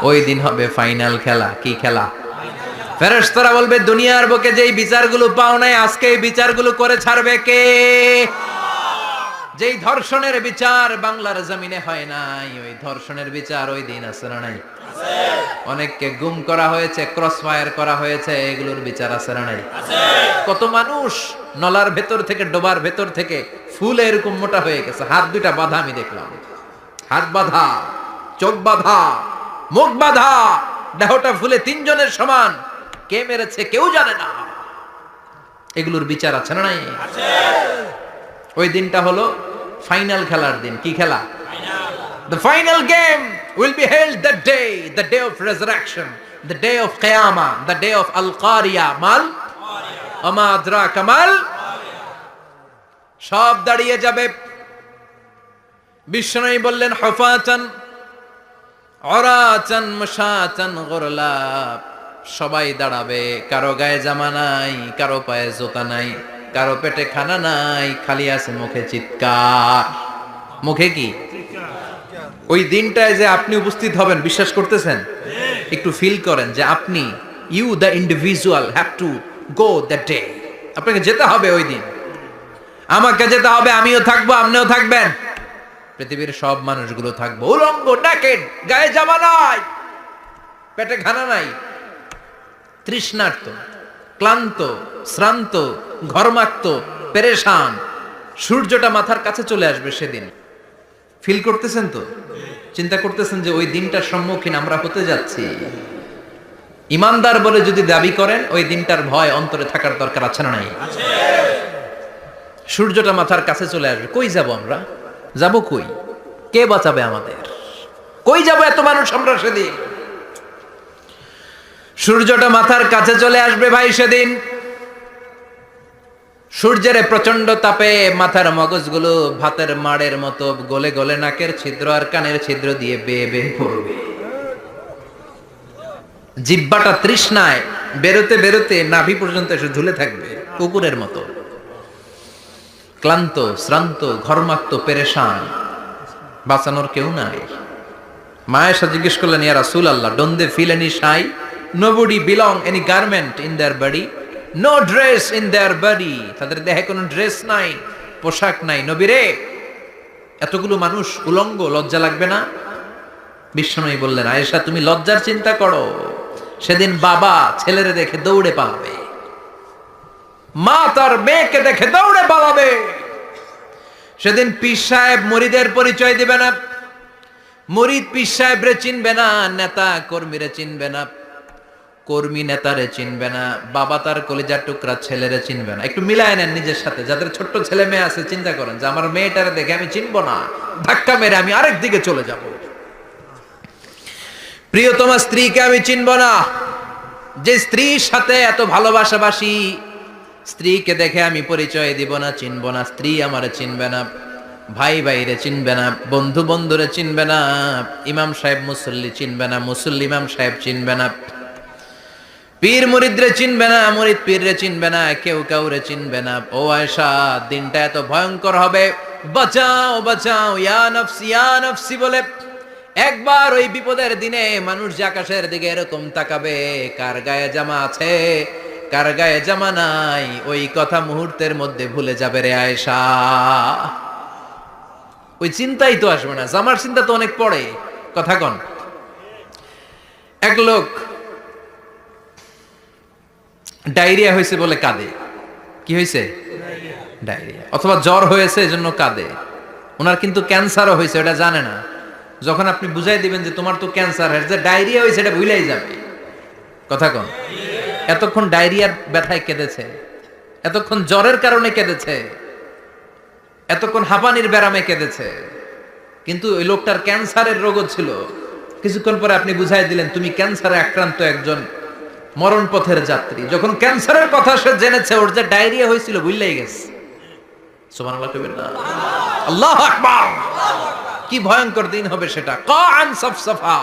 ওই দিন হবে ফাইনাল খেলা। কি খেলা? ফেরেশতারা বলবে দুনিয়ার বুকে যেই বিচারগুলো পাও নাই, আজকে এই বিচারগুলো করে ছাড়বে কে? যেই ধর্ষণের বিচার বাংলার জমিনে হয় নাই, ওই ধর্ষণের বিচার ওই দিন আছে না নাই? আছে। অনেককে গুম করা হয়েছে, ক্রস ফায়ার করা হয়েছে, এগুলোর বিচার আছে না নাই? আছে। কত মানুষ নলার ভেতর থেকে, ডোবার ভেতর থেকে ফুলে এরকম মোটা হয়ে গেছে, হাত দুইটা বাঁধা, আমি দেখলাম হাত বাঁধা, চোখ বাঁধা, মুখ বাঁধা, দেহটা ফুলে 3 জনের সমান। কে মেরেছে কেউ জানে না। এগুলোর বিচার আছে না নাই? আছে। ওই দিনটা হলো ফাইনাল খেলার দিন। কি খেলা? Final. The final game will be held that day, the day of resurrection, the day of Qiyamah, the day of Al-Qariya. Mal Ama adraka mal, সব দাঁড়িয়ে যাবে। বিষ্ণু বললেন হুফাতান উরাতান মুশাতান গুরলা, সবাই দাঁড়াবে, কারো গায়ে জামা নাই, কারো পায়ে জুতা নাই, কারো পেটে খানা নাই, খালি আছে মুখে চিৎকার। মুখে কি? ওই দিনটায় যে আপনি উপস্থিত হবেন, বিশ্বাস করতেছেন? একটু ফিল করেন যে আপনি, you the individual have to go that day. আপনাকে যেতে হবে ওই দিন, আমাকে যেতে হবে, আমিও থাকবো, আপনিও থাকবেন, পৃথিবীর সব মানুষগুলো থাকবো উলঙ্গ, নেকেড, গায়ে জামা নাই, পেটে খানা নাই, তৃষ্ণার্ত, ক্লান্ত, শ্রান্ত, ঘর্মাক্ত, পেরেশান। সূর্যটা মাথার কাছে চলে আসবে সেদিন। ফিল করতেছেন তো? চিন্তা করতেছেন যে ওই দিনটার সম্মুখীন আমরা হতে যাচ্ছি। ইমানদার বলে যদি দাবি করেন, ওই দিনটার ভয় অন্তরে থাকার দরকার আছে না নাই? সূর্যটা মাথার কাছে চলে আসবে, কই যাব আমরা? যাব কই? কে বাঁচাবে আমাদের? কই যাব এত মানুষ আমরা সেদিন? সূর্যটা মাথার কাছে চলে আসবে ভাই সেদিন। সূর্যের প্রচন্ড তাপে মাথার মগজগুলো ভাতের মাড়ের মতো গলে গলে নাকের ছিদ্র আর কানের ছিদ্র দিয়ে বেয়ে বেয়ে পড়বে। জিহ্বাটা তৃষ্ণায় বেরোতে বেরোতে নাভি পর্যন্ত এসে ঝুলে থাকবে কুকুরের মতো। ক্লান্ত, শ্রান্ত, ঘর্মাক্ত, পেরেশান, বাঁচানোর কেউ নাই। মায়েশা জিজ্ঞেস করলেন, ইয়া রাসূলুল্লাহ, don't they feel any shy? Nobody belong any garment in their body, no dress in their body. তাদের দেহে কোনো ড্রেস নাই, পোশাক নাই। নবী রে, এতগুলো মানুষ উলঙ্গ, লজ্জা লাগবে না? বিশ্বনবী বললেন, আয়েশা তুমি লজ্জার চিন্তা করো, সেদিন বাবা ছেলেরে দেখে দৌড়ে পালাবে, মা তার মেয়েকে দেখে দৌড়ে পালাবে। সেদিন পীর সাহেব মুরিদের পরিচয় দিবে না, মুরিদ পীর সাহেবরে চিনবে না, নেতা কর্মীরে চিনবে না, কর্মী নেতারে চিনবে না, বাবা তার কলিজার টুকরা ছেলেরে চিনবে না। একটু মিলায় নেন নিজের সাথে। যাদের ছোট্ট ছেলে মেয়ে আছে, চিন্তা করেন যে আমার মেয়েটারে দেখে আমি চিনবো না, ধাক্কা মেরে আমি আরেক দিকে চলে যাব। প্রিয়তমা স্ত্রীকে আমি চিনবো না, যে স্ত্রীর সাথে এত ভালোবাসাবাসি, স্ত্রীকে দেখে আমি পরিচয় দিব না, চিনবো না। স্ত্রী আমারে চিনবে না, ভাই ভাইরে চিনবে না, বন্ধু বন্ধুরে চিনবে না, ইমাম সাহেব মুসল্লি চিনবে না, মুসল্লি ইমাম সাহেব চিনবে না, পীর মুরিদরে চিনবে না, মুরিদ পীররে চিনবে না, কেউ কাউরে চিনবে না। ও আয়েশা, দিনটা এত ভয়ঙ্কর হবে, বাঁচাও বাঁচাও, ইয়া নফসি ইয়া নফসি বলে একবার ওই বিপদের দিনে মানুষ যে আকাশের দিকে এরকম তাকাবে, কার গায়ে জামা আছে কার গায়ে জামা নাই, ওই কথা মুহূর্তের মধ্যে ভুলে যাবে রে আয়েশা। ওই চিন্তাই তো আসবে না, জামার চিন্তা তো অনেক পড়ে। কথা কন। এক লোক ডায়রিয়া হয়েছে বলে কাঁদে। কি হয়েছে? ডায়রিয়া। অথবা জ্বর হয়েছে এজন্য কাঁদে। ওনার কিন্তু ক্যান্সারও হয়েছে, এটা জানে না। যখন আপনি বুঝাই দিবেন যে তোমার তো ক্যান্সার হয়েছে, ডায়রিয়া হয়েছে, এটা ভুলেই যাবে। কথা কন। এতক্ষণ ডায়রিয়ার ব্যথায় কেঁদেছে, এতক্ষণ জ্বরের কারণে কেঁদেছে, এতক্ষণ হাঁপানির ব্যারামে কেঁদেছে, কিন্তু ওই লোকটার ক্যান্সারের রোগও ছিল। কিছুক্ষণ পরে আপনি বুঝাই দিলেন তুমি ক্যান্সারে আক্রান্ত একজন মরণ পথের যাত্রী। যখন ক্যান্সারের কথা সে জেনেছে, ওর যে ডায়রিয়া হয়েছিল ভুলেই গেছে। সুবহানাল্লাহ কইবেন না? আল্লাহু আকবার। কি ভয়ঙ্কর দিন হবে সেটা। কাআন সাফসাফা,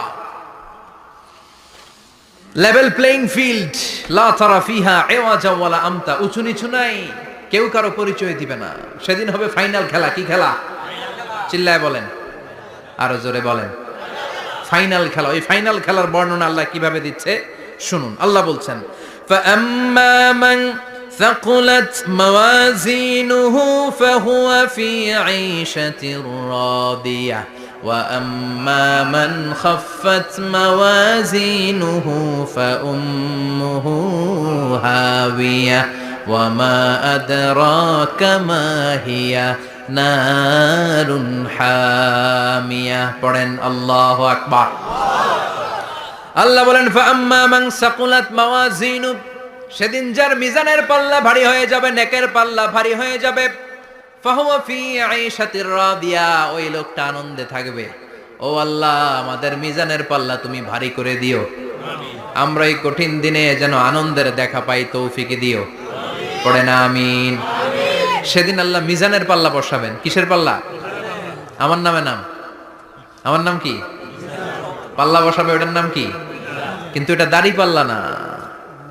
লেভেল প্লেইং ফিল্ড, লা তারা ফিহা ইওয়াজা ওয়ালা আমতা, উঁচু নিচু নাই, কেউ কারো পরিচয় দিবে না। সেদিন হবে ফাইনাল খেলা। কি খেলা? চিল্লায় বলেন, আরো জোরে বলেন, ফাইনাল খেলা। ওই ফাইনাল খেলার বর্ণনা আল্লাহ কিভাবে দিচ্ছে শুনুন। আল্লাহ বলছেন, ফাআম্মা মান ثقلت موازينه فهو في عيشة راضية وأما من خفت موازينه فأمه هاوية وما أدراك ما هي نار حامية পড়েন আল্লাহু আকবার। আল্লাহ বলেন ফাআম্মা মান সাকুলাত মাওয়াজিনু, সেদিন যার মিজানের পাল্লা ভারী হয়ে যাবে, নেকের পাল্লা ভারী হয়ে যাবে, ফাহুয়া ফি আইশাতির রাদিয়া, ওই লোকটা আনন্দে থাকবে। ও আল্লাহ, আমাদের মিজানের পাল্লা তুমি ভারী করে দিও, আমরা এই কঠিন দিনে যেন আনন্দের দেখা পাই, তৌফিক দিও। পড়ে না আমিন। সেদিন আল্লাহ মিজানের পাল্লা বসাবেন। কিসের পাল্লা? আমার নামে নাম, আমার নাম কি? পাল্লা বসাবে, ওটার নাম কি? কিন্তু এটা দাড়ি পাল্লা না,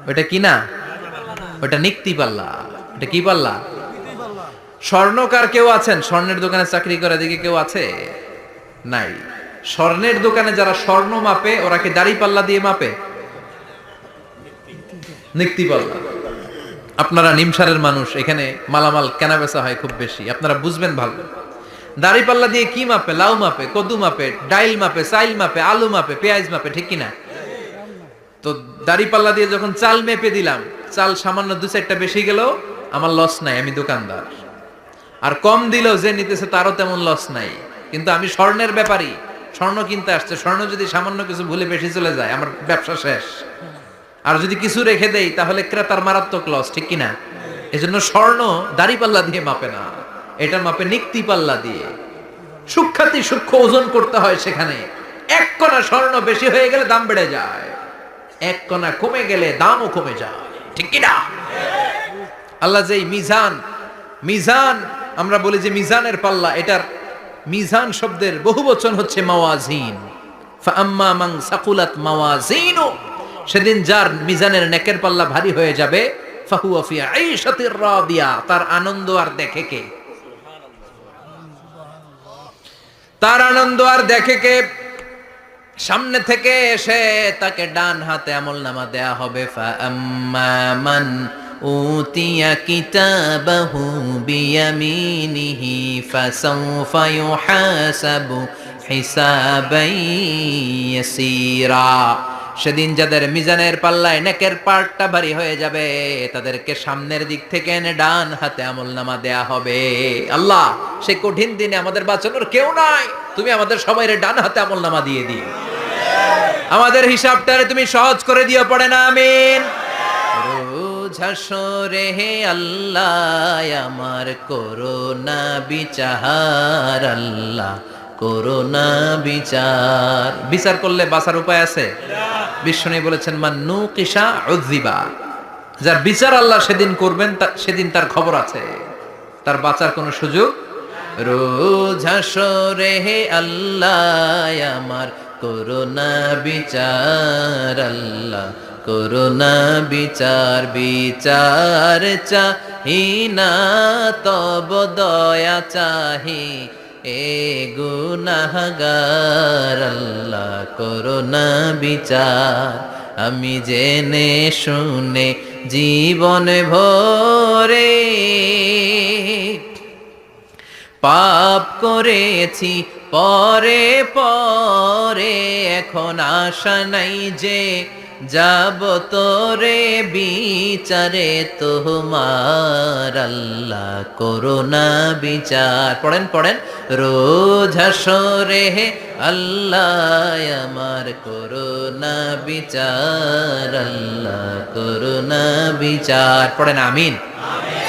ওটা কি না, ওটা নিক্তি পাল্লা। এটা কি পাল্লা? স্বর্ণকার কেউ আছেন? স্বর্ণের দোকানে চাকরি করে দিকে কেউ আছে? নাই। স্বর্ণের দোকানে যারা স্বর্ণ মাপে, ওরা কি দাড়ি পাল্লা দিয়ে মাপে? নিক্তি পাল্লা। আপনারা নিমসারের মানুষ, এখানে মালামাল কেনা বেচা হয় খুব বেশি, আপনারা বুঝবেন ভালো। দাড়ি পাল্লা দিয়ে কি মাপে? লাউ মাপে, কদু মাপে, ডাইল মাপে, চাইল মাপে, আলু মাপে, পেঁয়াজ মাপে, ঠিক কিনা? তো দাড়ি পাল্লা দিয়ে যখন চাল মেপে দিলাম, চাল সামান্য দু চারটা বেশি গেল, আমার লস নাই, আমি দোকানদার। আর কম দিলেও যে নিতেছে তারও তেমন লস নাই। কিন্তু আমি স্বর্ণের ব্যাপারী, স্বর্ণ কিনতে আসছে, স্বর্ণ যদি সামান্য কিছু ভুলে বেশি চলে যায়, আমার ব্যবসা শেষ। আর যদি কিছু রেখে দেই, তাহলে ক্রেতার মারাত্মক লস, ঠিক কিনা? এজন্য স্বর্ণ দাড়ি পাল্লা দিয়ে মাপে না, এটা মাপে নিক্তি পাল্লা দিয়ে। সূক্ষ্মাতি সূক্ষ্ম ওজন করতে হয় সেখানে। এক কণা স্বর্ণ বেশি হয়ে গেলে দাম বেড়ে যায়, এক কণা কমে গেলে দামও কমে যায়, ঠিক কিনা? আল্লাহ যে মিজান, মিজান আমরা বলি যে মিজানের পাল্লা, এটার মিজান শব্দের বহুবচন হচ্ছে মাওয়াজিন। ফাআম্মা মান সাকুলাত মাওয়াজিনু, সেদিন যার মিজানের নেকের পাল্লা ভারী হয়ে যাবে, ফাহুয়া ফি আইশাতির রাদিয়া, তার আনন্দ আর দেখে কে? তার আনন্দ আর দেখে কে? সামনে থেকে এসে তাকে ডান হাতে আমলনামা দেয়া হবে। ফাআম্মা মান উতিয়া কিতাবাহু বিয়ামিনিহি ফাসাউফা ইউহাসাবু হিসাবান ইয়াসীরা, সেদিন যাদের মিজানের পাল্লায় নেকের পার্টটা ভারী হয়ে যাবে, তাদেরকে সামনের দিক থেকে এনে ডান হাতে আমলনামা দেয়া হবে। আল্লাহ, সেই কঠিন দিনে আমাদের বাঁচানোর কেউ নাই, তুমি আমাদের সবাইরে ডান হাতে আমলনামা দিয়ে দিও, আমাদের হিসাবটারে তুমি সহজ করে দিও। পড়ে না আমিন। রোজ হাসরে হে আল্লাহ আমার করোনা বিচার, আল্লাহ করোনা বিচার। বিচার করলে বাঁচার উপায় আছে? বিশ্বনবী বলেছেন মান নুকিশা উযিবা, যার বিচার আল্লাহ সেদিন করবেন, সেদিন তার খবর আছে, তার বাঁচার কোনো সুযোগ। রোজ হাসরে হে আল্লাহ আমার করোনা বিচার, আল্লাহ করোনা বিচার। বিচার চাহি না তব দয়া চাহি, এ গুনাহগার, আল্লাহ করোনা বিচার। আমি জেনে শুনে জীবন ভরে পাপ করেছি পরে পরে, এখন আশা নাই যে যাব তোরে বিচারে তোমার, আল্লাহ করোনা বিচার। পড়েন পড়েন, রোজ হাসরে হে আল্লাহ আমার করোনা বিচার, আল্লাহ করোনা বিচার। পড়েন আমিন।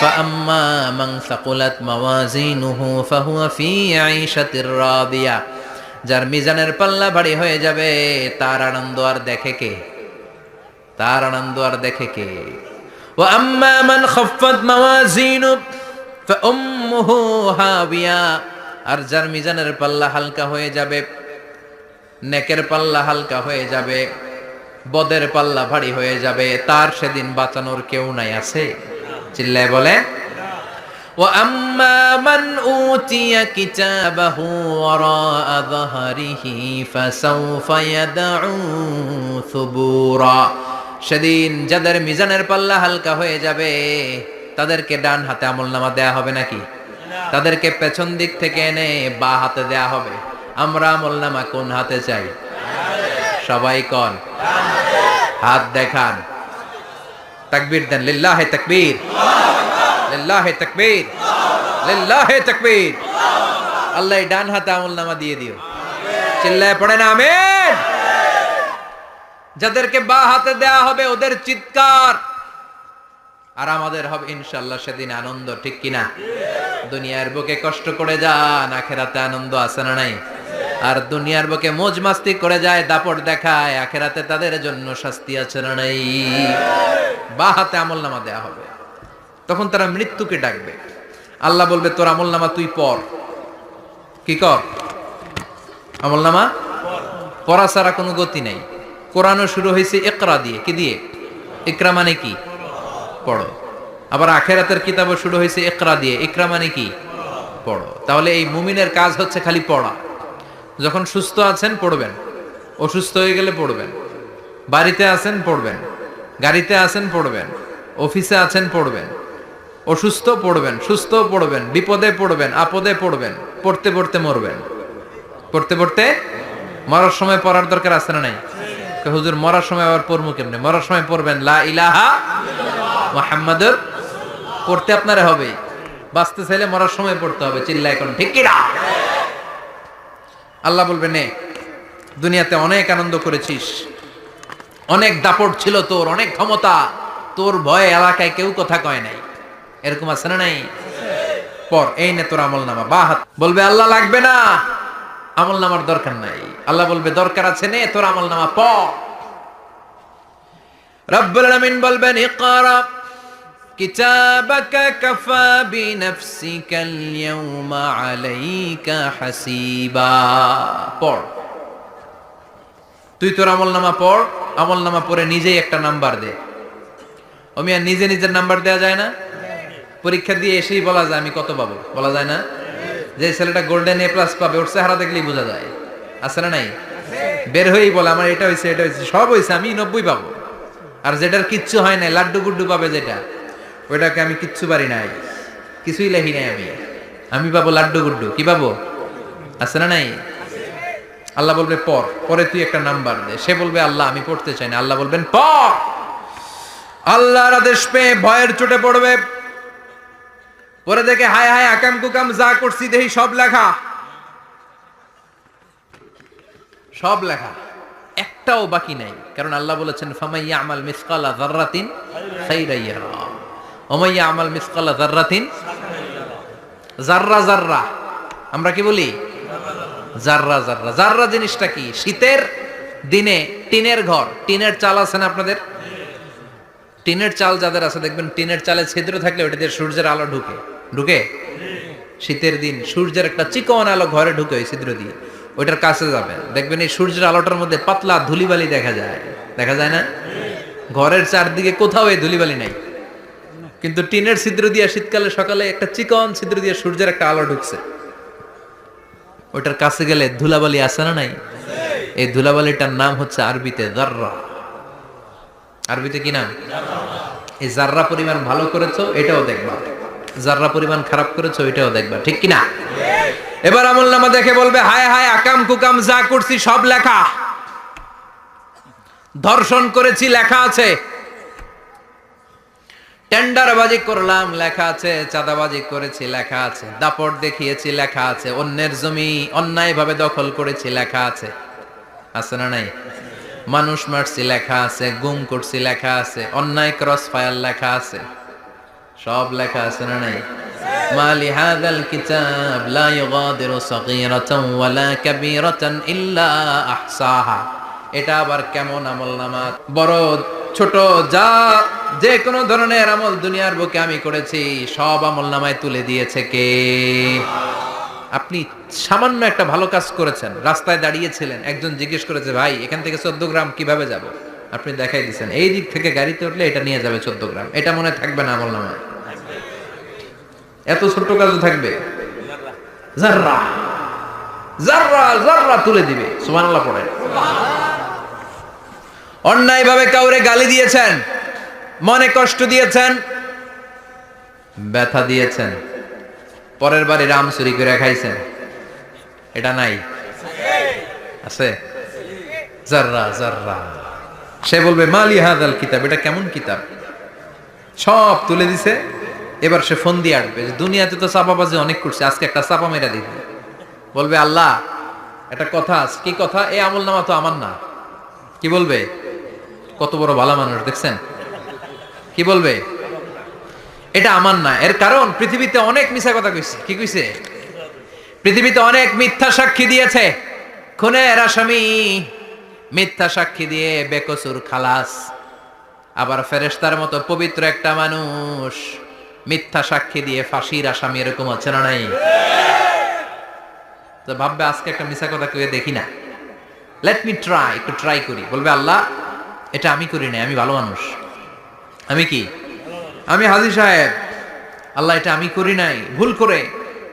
فأما من ثقلت موازينه فهو في عيشة راضية যার মিজানের পাল্লা ভারী হয়ে যাবে তার আনন্দ আর দেখে কে? তার আনন্দ আর দেখে কে? وأما من خفت موازينه فأمه هاوية আর যার মিজানের পাল্লা হালকা হয়ে যাবে, নেকের পাল্লা হালকা হয়ে যাবে, বদের পাল্লা ভারী হয়ে যাবে, তার সেদিন বাঁচানোর কেউ নাই। আছে? চিল্লায় বলে। وأما من أوتي كتابه وراء ظهره فسوف يدعو ثبورا সেদিন যাদের মিজানের পাল্লা হালকা হয়ে যাবে তাদেরকে ডান হাতে আমলনামা দেয়া হবে নাকি? তাদেরকে পেছন দিক থেকে এনে বা হাতে দেয়া হবে। আমরা আমলনামা কোন হাতে চাই? সবাই কোন হাত দেখান, তাকবীর দেন, লিল্লাহি তাকবীর, লিল্লাহি তাকবীর, লিল্লাহি তাকবীর। আল্লাহ ডান হাতে আমলনামা দিয়ে দিও। চিল্লায় পড়েন আমিন। যাদেরকে বা হাতে দেয়া হবে ওদের চিৎকার আর আমাদের হবে ইনশাআল্লাহ সেদিন আনন্দ। ঠিক কিনা? দুনিয়ার বুকে কষ্ট করে যান, আখেরাতে আনন্দ আছে না নাই? আর দুনিয়ার বুকে মौज মাস্তি করে যায়, দাপট দেখায়, আখেরাতে তাদের জন্য শাস্তি আছে না নাই? বা হাতে আমলনামা দেয়া হবে। তখন তারা মৃত্যুকে ডাকবে। আল্লাহ বলবে তোর আমলনামা তুই পড়। কি কর? আমলনামা পড়া ছাড়া কোনো গতি নাই। কোরআনও শুরু হয়েছে ইকরা দিয়ে। কি দিয়ে? ইকরা মানে কি? পড়ো। আবার আখেরাতের কিতাবও শুরু হয়েছে ইকরা দিয়ে। ইকরা মানে কি? পড়ো। তাহলে এই মুমিনের কাজ হচ্ছে খালি পড়া। যখন সুস্থ আছেন পড়বেন, অসুস্থ হয়ে গেলে পড়বেন, বাড়িতে আছেন পড়বেন, গাড়িতে আছেন পড়বেন, অফিসে আছেন পড়বেন, অসুস্থ পড়বেন, সুস্থ পড়বেন, বিপদে পড়বেন, আপদে পড়বেন, পড়তে পড়তে মরবেন। পড়তে পড়তে মরার সময় পড়ার দরকার আছে না নাই? হুজুর মরার সময় আবার পড়বো কেমনে? মরার সময় পড়বেন লা ইলাহা মুহাম্মাদুর। পড়তে আপনারা হবে, বাঁচতে চাইলে মরার সময় পড়তে হবে। চিল্লা এখন ঠিক কি না? আল্লাহ বলবেন নে দুনিয়াতে অনেক আনন্দ করেছিস, অনেক দাপট ছিল তোর, অনেক ক্ষমতা, তোর ভয়ে এলাকায় কেউ কথা কয় নাই। এরকম আছে না নাই? পর এই নে তোর আমলনামা। বা হাত বলবে আল্লাহ লাগবে না, আমলনামার দরকার নাই। আল্লাহ বলবে দরকার আছে, নে তোর আমলনামা পড়। রব্বুল আলামিন বলবেন ইকরা কিতাবাকা কাফা বিনাফসিকাল ইয়াওমা আলাইকা হাসিবা। পড়, তুই তোর আমলনামা পড়। আমলনামা পড়ে নিজেই একটা নাম্বার দে। ওমিয়া নিজে নিজের নাম্বার দেয়া যায় না? পরীক্ষা দিয়ে এসেই বলা যায় আমি কত পাবো? বলা যায় না? যে ছেলেটা গোল্ডেন এ প্লাস পাবে ওর চেহারা দেখলেই বোঝা যায়। আছে না নাই? বের হয়েই বলে আমার এটা হয়েছে, এটা হয়েছে, সব হয়েছে, আমি 90 পাবো। আর যেটার কিচ্ছু হয় নাই, লাড্ডু গুড্ডু পাবে যেটা, ওইটাকে আমি কিচ্ছু পারি নাই, কিছুই লেখি নাই, আমি পাবো লাড্ডু গুড্ডু। কি পাবো? আছে না নাই? আল্লাহ বলবে পড়, পরে তুই একটা নাম্বার দে। সে বলবে আল্লাহ আমি পড়তে চাই না। আল্লাহ বলবেন পড়। আল্লাহর আদেশ পেয়ে ভয়ের চোটে পড়বে। পরে দেখে হায় হায় আকাম কুকাম যা করছি দেখি সব লেখা, সব লেখা, একটাও বাকি নাই। কারণ আল্লাহ বলেছেন ফামাইয়া আমাল মিসকালা যাররাতিন খাইরান ইয়ারা ওয়া মাইয়া আমাল মিসকালা যাররাতিন। জাররা জাররা আমরা কি বলি? জাররা জাররা। জাররা জিনিসটা কি? শীতের দিনে টিনের ঘর, টিনের চাল আছে না আপনাদের? টিনের চাল যাদের আছে দেখবেন টিনের চালে ছিদ্র থাকলে ওটা দিয়ে সূর্যের আলো ঢুকে। ঢুকে? শীতের দিন সূর্যের একটা চিকন আলো ঘরে ঢুকে ওই ছিদ্র দিয়ে। ওইটার কাছে যাবেন, দেখবেন এই সূর্যের আলোটার মধ্যে পাতলা ধুলিবালি দেখা যায়। দেখা যায় না? ঘরের চারদিকে কোথাও এই ধুলিবালি নাই, কিন্তু টিনের ছিদ্র দিয়ে শীতকালে সকালে একটা চিকন ছিদ্র দিয়ে সূর্যের একটা আলো ঢুকছে। ওইটার কাছে গেলে ধুলাবালি আছে না নাই? এই ধুলাবালিটার নাম হচ্ছে আরবিতে জাররা। আরবিতে কি নাম? এই জাররা পরিমাণ ভালো করেছো এটাও দেখবা, জাররা পরিমাণ খারাপ করেছো এটাও দেখবা। ঠিক কিনা? এবার আমলনামা দেখে বলবে হায় হায় আকাম কুকাম যা করছি সব লেখা। ধর্ষণ করেছি লেখা আছে, টেন্ডারবাজি করলাম লেখা আছে, চাঁদাবাজি করেছি লেখা আছে, দাপট দেখিয়েছি লেখা আছে, অন্যের জমি অন্যায়ভাবে দখল করেছি লেখা আছে। আছে না নাই? মানুষ মারছি লেখা আছে, গুম করছি লেখা আছে, অন্যায় ক্রস ফায়ার লেখা আছে, সব লেখা আছে না নাই? মা লিহাযাল কিতাব লা ইউগাদিরু সাগীরাতান ওয়ালা কাবীরাতান ইল্লা আহসাহা। এটা আবার কেমন আমলনামা? বড় ছোট যা যে কোনো ধরনের আমল দুনিয়ার বুকে আমি করেছি সব আমলনামায় তুলে দিয়েছে কে? আপনি সামান্য একটা ভালো কাজ করেছেন, রাস্তায় দাঁড়িয়েছিলেন, একজন জিজ্ঞেস করেছে ভাই এখান থেকে 14 গ্রাম কিভাবে যাব, আপনি দেখাই দিচ্ছেন এই দিক থেকে গাড়িতে উঠলে এটা নিয়ে যাবে 14 গ্রাম, এটা মনে থাকবে না আমলনামায়? এত ছোট্ট কাজও থাকবে? জাররা জাররা জাররা তুলে দিবে। সুবহানাল্লাহ পড়ে। অন্যায়ভাবে কাউরে গালি দিয়েছেন, মনে কষ্ট দিয়েছেন, ব্যথা দিয়েছেন, পরের বাড়ি রাম চুরি করে খাইছেন, এটা নাই? আছে? জাররা জাররা। সে বলবে মালি হাদাল কিতাব, এটা কেমন কিতাব? সব তুলে দিছে। এবার সে ফোন দিয়ে আসবে যে দুনিয়াতে তো চাপাবাজি অনেক করছে, আজকে একটা চাপা মেরা দিবে। বলবে আল্লাহ একটা কথা আছে। কি কথা? এই আমলনামা তো আমার না। কি বলবে? কত বড় ভালো মানুষ দেখছেন? কি বলবে? এটা আমার না। এর কারণ পৃথিবীতে অনেক মিথ্যা কথা কইছে। কি কইছে? পৃথিবীতে অনেক মিথ্যা সাক্ষী দিয়েছে, খুনের আসামি মিথ্যা সাক্ষী দিয়ে বেকসুর খালাস। আবার ফেরেশতার মতো পবিত্র একটা মানুষ মিথ্যা সাক্ষী দিয়ে ফাঁসির আসামি, এরকম আছে না নাই? তো ভাববে আজকে একটা মিথ্যা কথা কইয়ে দেখি না, লেট মি ট্রাই, একটু ট্রাই করি। বলবে আল্লাহ এটা আমি করি নাই, আমি ভালো মানুষ। আমি কি? আমি হাজী সাহেব। আল্লাহ এটা আমি করি নাই, ভুল করে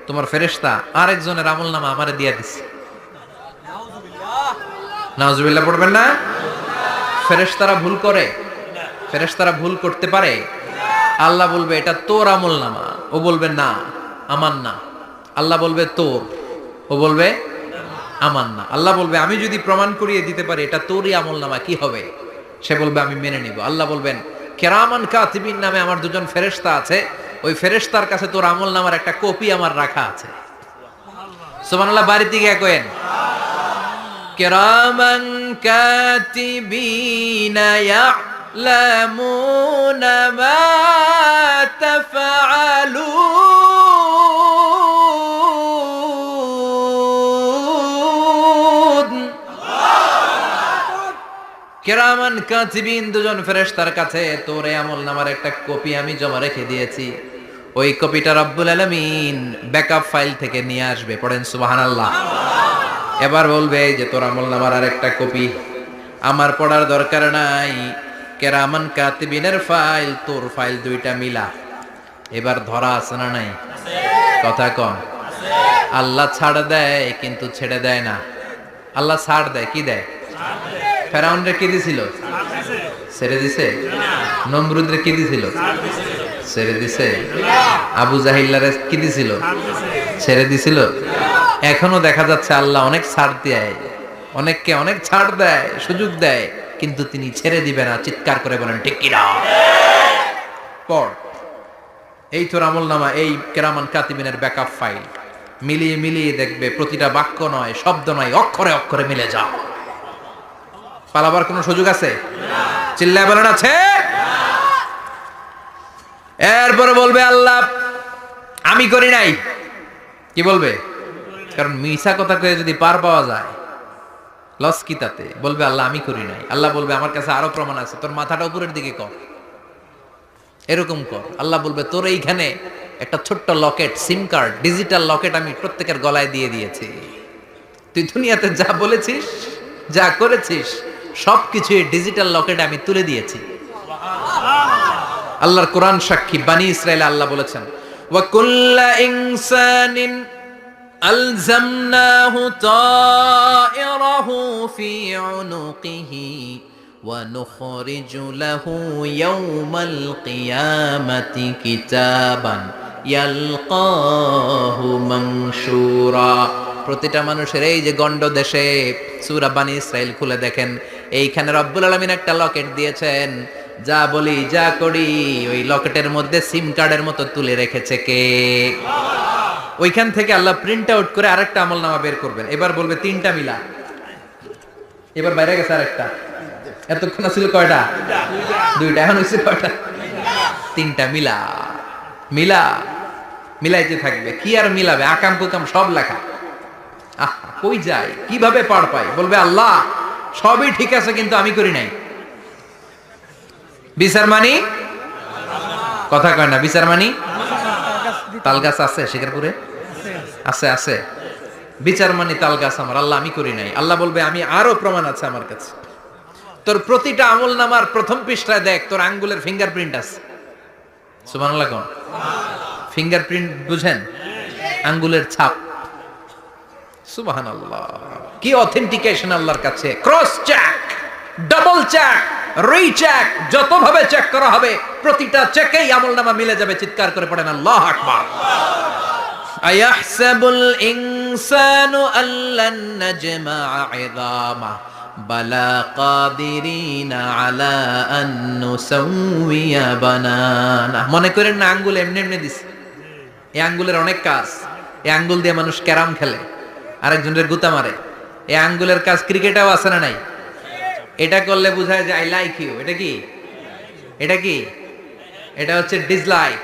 তোমার ফেরেশতা আরেকজনের আমলনামা আমারে দিয়া দিছে। নাউজুবিল্লাহ পড়বেন না? ফেরেশতারা ভুল করে? ফেরেশতারা ভুল করতে পারে? আল্লাহ বলবে এটা তোর আমলনামা, ও বলবে না আমার না। আল্লাহ বলবে তোর, ও বলবে আমার না। আল্লাহ বলবে আমি যদি প্রমাণ করিয়ে দিতে পারি এটা তোরই আমলনামা, কি হবে? সে বলবে আমি মেনে নিব। আল্লাহ বলবেন কিরামান কাতিবিন নামে আমার দুজন ফেরেশতা আছে, ওই ফেরেশতার কাছে তোর আমলনামার একটা কপি আমার রাখা আছে। সুবহানাল্লাহ। বাড়িতে গিয়ে কইেন কিরামান কাতিবিনা ইয়ালামুনা মা তাফআলুন। কিরামান কাতিবিন দুজন ফেরেশতার কাছে তোর এই আমলনামার একটা কপি আমি জমা রেখে দিয়েছি। ওই কপিটা রব্বুল আলামিন ব্যাকআপ ফাইল থেকে নিয়ে আসবে। পড়েন সুবহানাল্লাহ। এবার বলবে যে তোর আমলনামার আরেকটা কপি আমার পড়ার দরকার নাই, কিরামান কাতিবিনের ফাইল তোর ফাইল দুইটা মিলা। এবার ধরা আছে না নাই? কথা কম। আল্লাহ ছাড় দেয় কিন্তু ছেড়ে দেয় না। আল্লাহ ছাড় দেয়, কি দেয়? ফেরাউনরে কি দিছিল? ছেড়ে দিছে। নমরুদরে কি দিছিল? ছেড়ে দিছে। আবু জাহিল্লারে কি দিছিল? ছেড়ে দিছিল। এখনো দেখা যাচ্ছে আল্লাহ অনেক ছাড় দেয়, অনেককে অনেক ছাড় দেয়, সুযোগ দেয়, কিন্তু তিনি ছেড়ে দিবে না। চিৎকার করে বলেন ঠিক কিনা? পড় এই তোর আমলনামা, এই কিরামান কাতিবিনের ব্যাকআপ ফাইল মিলিয়ে মিলিয়ে দেখবে প্রতিটা বাক্য নয়, শব্দ নয়, অক্ষরে অক্ষরে মিলে যাও। পালাবার কোনো সুযোগ আছে? চিল্লায় বলেন আছে? এরপরে বলবে আল্লাহ আমি করি নাই। কি বলবে? কারণ মিছা কথা কয়ে যদি পার পাওয়া যায় লস কি তাতে? বলবে আল্লাহ আমি করি নাই। আল্লাহ বলবে আমার কাছে আরো প্রমাণ আছে, তোর মাথাটা উপরের দিকে কর, এরকম কর। আল্লাহ বলবে তোর এইখানে একটা ছোট্ট লকেট, সিম কার্ড, ডিজিটাল লকেট আমি প্রত্যেকের গলায় দিয়ে দিয়েছি। তুই দুনিয়াতে যা বলেছিস, যা করেছিস, সবকিছু এই ডিজিটাল লকেটে আমি তুলে দিয়েছি। আল্লাহর কোরআন সাক্ষী। বানি ইসরাইলে আল্লাহ বলেছেন ওয়া কুল্লা ইনসানিন আলজামনাহু তায়রাহু ফি উনুকিহি ওয়া নুখরিজু লাহু ইয়াওমাল কিয়ামাতি কিতাবান ইয়ালকাহু মানশুরা। প্রতিটা মানুষের এই যে গন্ড দেশে সূরা বানি ইসরাইল খুলে দেখেন, এইখানে রব্বুল আলামিন একটা লকেট দিয়েছেন। যা বলি যা করি ওই লকেটের মধ্যে সিম কার্ডের মতো তুলে রেখেছে কে? ওইখান থেকে আল্লাহ প্রিন্ট আউট করে আরেকটা আমলনামা বের করবেন। এবার বলবে তিনটা মিলা। এবার বাইরে গেছে আরেকটা। এতক্ষণ ছিল কয়টা? দুইটা। এখন হচ্ছে কয়টা? তিনটা মিলা। মিলা, মিলাইতে থাকবে। কি আর মিলাবে, আকাম কুকাম সব লেখা। আহ, কই যায়, কিভাবে পার পাই? বলবে আল্লাহ সবই ঠিক আছে কিন্তু আমি করি নাই। বিচার মানি, কথা কয় না, বিচার মানি। তাল গাছ আছে শিকারপুরে? আছে, আছে। বিচার মানি তাল গাছ আমার, আল্লাহ আমি করি নাই। আল্লাহ বলবে আমি আরো প্রমাণ আছে আমার কাছে। তোর প্রতিটা আমল নামার প্রথম পৃষ্ঠায় দেখ, তোর আঙ্গুলের ফিঙ্গারপ্রিন্ট আছে। সুবহানাল্লাহ কোন? ফিঙ্গারপ্রিন্ট বুঝেন? আঙ্গুলের ছাপ। সুবহানাল্লাহ, কি অথেন্টিকেশন আল্লাহর কাছে। Cross check, double check, recheck, যতভাবে চেক করা হবে প্রতিটা চেকেই আমলনামা মিলে যাবে। চিৎকার করে পড়েন আল্লাহু আকবার। আয়াহসাবুল ইনসানু আল্লান নাজমা'a 'ইযামা বালা কাদিরিনা আলা আন নুসাউইয়া বানানা। মনে করেন না আঙ্গুল এমনি এমনি দিছে। এই আঙ্গুলের অনেক কাজ। এই আঙ্গুল দিয়ে মানুষ ক্যারাম খেলে, আরেকজনের গুতা মারে। এই আঙ্গুলের কাজ ক্রিকেটেও আছে না নাই? এটা করলে বোঝায় যে আই লাইক ইউ। এটা কি? এটা কি? এটা হচ্ছে ডিসলাইক।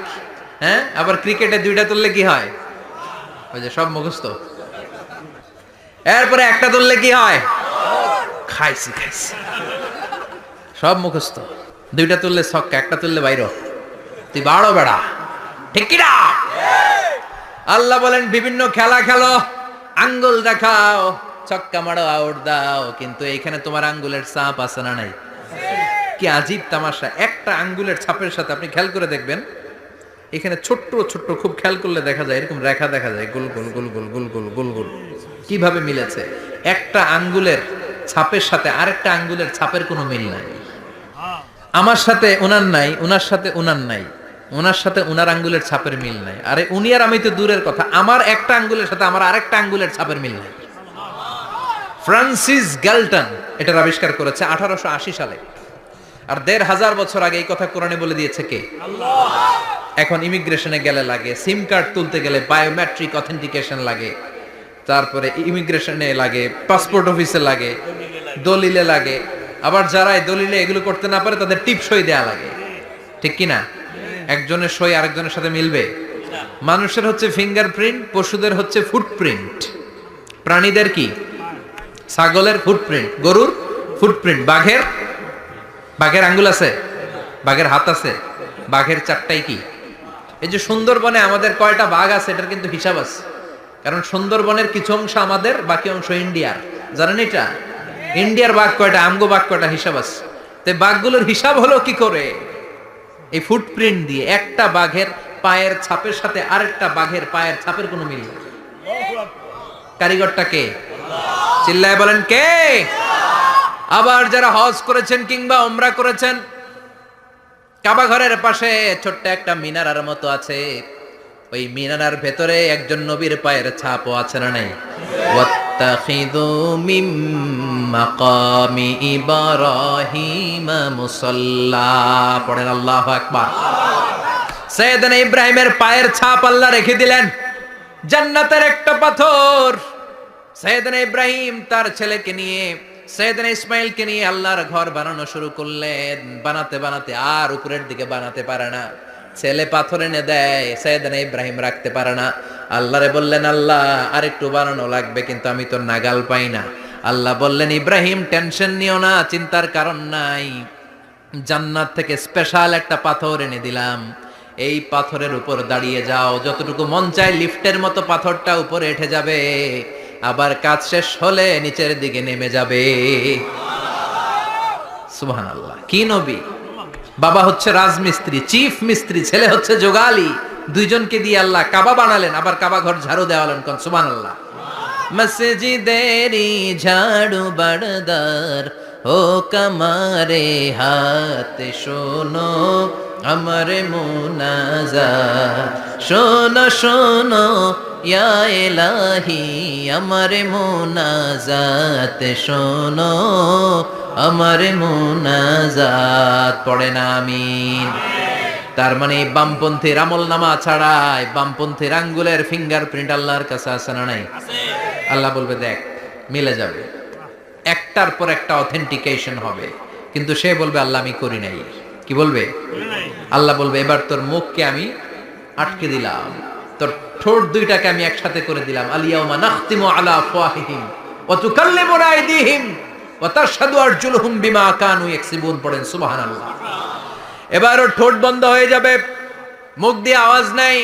হ্যাঁ, আবার ক্রিকেটে দুইটা তুললে কি হয়? ওই যে সব মুখস্থ। এরপরে একটা তুললে কি হয়? খাইছি খাইছি, সব মুখস্থ। দুইটা তুললে ছক্কা, একটা তুললে বাইরে। তুই বাড়ো বেড়া, ঠিক কি না? আল্লাহ বলেন বিভিন্ন খেলা খেলো, আঙ্গুল দেখাও, ছক্কা মারো, আউট দাও, কিন্তু এখানে তোমার আঙ্গুলের ছাপ আছে না নাই? কি আজীব তামাশা। একটা আঙ্গুলের ছাপের সাথে আপনি খেয়াল করে দেখবেন, এখানে ছোট্ট ছোট্ট, খুব খেয়াল করলে দেখা যায় এরকম রেখা দেখা যায়, গোল গোল গোল গোল গোল গোল গোল গোল। কিভাবে মিলেছে? একটা আঙ্গুলের ছাপের সাথে আরেকটা আঙ্গুলের ছাপের কোনো মিল নাই। আমার সাথে ওনার নাই, ওনার সাথে ওনার নাই, ওনার সাথে ওনার আঙ্গুলের ছাপের মিল নাই। আরে উনি আর আমি তো দূরের কথা, আমার একটা আঙ্গুলের সাথে আমার আরেকটা আঙ্গুলের ছাপের মিল নাই। ফ্রান্সিস গ্যালটন এটার আবিষ্কার করেছে 1880 সালে। আর 1500 বছর আগে এই কথা কোরআনে বলে দিয়েছে কে? আল্লাহ। এখন ইমিগ্রেশনে গেলে লাগে, সিম কার্ড তুলতে গেলে বায়োমেট্রিক অথেন্টিকেশন লাগে, তারপরে ইমিগ্রেশনে লাগে, পাসপোর্ট অফিসে লাগে, দলিলে লাগে। আবার যারা এই দলিলে এগুলো করতে না পারে তাদের টিপ সই দেয়া লাগে, ঠিক কি না? একজনের সই আরেকজনের সাথে মিলবে? মানুষের হচ্ছে ফিঙ্গারপ্রিন্ট, পশুদের হচ্ছে ফুটপ্রিন্ট। প্রাণীদের কি? ছাগলের ফুটপ্রিন্ট, গরুর ফুটপ্রিন্ট, বাঘের আঙ্গুল আছে, বাঘের হাত আছে, বাঘের চারটাই কি? এই যে সুন্দরবনে আমাদের কয়টা বাঘ আছে এটার কিন্তু হিসাব আছে। কারণ সুন্দরবনের কিছু অংশ আমাদের, বাকি অংশ ইন্ডিয়ার। জানেন এটা? ইন্ডিয়ার বাঘ কয়টা, আমগো বাঘ কয়টা, হিসাব আছে। তো বাঘগুলোর হিসাব হলো কি করে? এই ফুটপ্রিন্ট দিয়ে। একটা বাঘের পায়ের ছাপের সাথে আরেকটা বাঘের পায়ের ছাপের কোনো মিল নেই। কারিগরটা কে? চিল্লায় বলেন কে? আবার যারা হজ করেছেন কিংবা উমরা করেছেন, কাবা ঘরের পাশে ছোট্ট একটা মিনারার মতো আছে। ওই মিনারার ভেতরে একজন নবীর পায়ের ছাপও আছে না নাই? ওয়াত্তাখিযু মিম মাকামি ইব্রাহিম মুসাল্লা। পড়েন আল্লাহু আকবার। সাইয়েদনা ইব্রাহিমের পায়ের ছাপ আল্লাহ রেখে দিলেন জান্নাতের একটা পাথর। সাইয়েদনা ইব্রাহিম তার ছেলেকে নিয়ে, সাইয়েদনা ইসমাইলকে নিয়ে আল্লাহর ঘর বানানো শুরু করলেন। বানাতে বানাতে আর উপরের দিকে বানাতে পারে না, ছেলে পাথর এনে দেয়, সাইয়েদনা ইব্রাহিম রাখতে পারে না। আল্লাহরে বললেন আল্লাহ আর একটু বানানো লাগবে, কিন্তু আমি তো নাগাল পাই না। আল্লাহ বললেন ইব্রাহিম টেনশন নিও না, চিন্তার কারণ নাই, জান্নাত থেকে স্পেশাল একটা পাথর এনে দিলাম, এই পাথরের উপর দাঁড়িয়ে যাও, যতটুকু মন চায় লিফটের মতো পাথরটা উপরে উঠে যাবে, আবার কাজ শেষ হলে নিচের দিকে নেমে যাবে। সুবহানাল্লাহ। কি নবী! বাবা হচ্ছে রাজমিস্ত্রি, চিফ মিস্ত্রি, ছেলে হচ্ছে যোগালি। দুইজনকে দিয়ে আল্লাহ কাবা বানালেন, আবার কাবা ঘর ঝাড়ু দেওয়ালেন। কোন সুবহানাল্লাহ। মসজিদেরি ঝাড়ু বারদার ও কামারে হাত, শোনো আমার মুনাজাত, শোনো শোনো ইয়া ইলাহি আমার মুনাজাত, শোনো আমার মুনাজাত। পড়েন আমিন। তার মানে বামপন্থীর আমল নামা ছাড়াই বামপন্থীর আঙ্গুলের ফিঙ্গারপ্রিন্ট আল্লাহর কাছে আছে না নাই? আল্লাহ বলবে দেখ মিলে যাবে, একটার পর একটা অথেন্টিকেশন হবে, কিন্তু সে বলবে আল্লাহ আমি করি নাই। কি বলবে? আল্লাহ বলবে এবার তোর মুখকে আমি আটকে দিলাম, তোর ঠোঁট দুইটাকে আমি একসাথে করে দিলাম। আলিয়াউমা নাখতিমু আলা আফওয়াহিহিম ওয়া তুকাল্লিমুনা আইদিহিম ওয়া তাশহাদু আরজুলুহুম বিমা কানু ইয়াকসিবুন। পড়েন সুবহানাল্লাহ। এবার ওর ঠোঁট বন্ধ হয়ে যাবে, মুখ দিয়ে আওয়াজ নাই।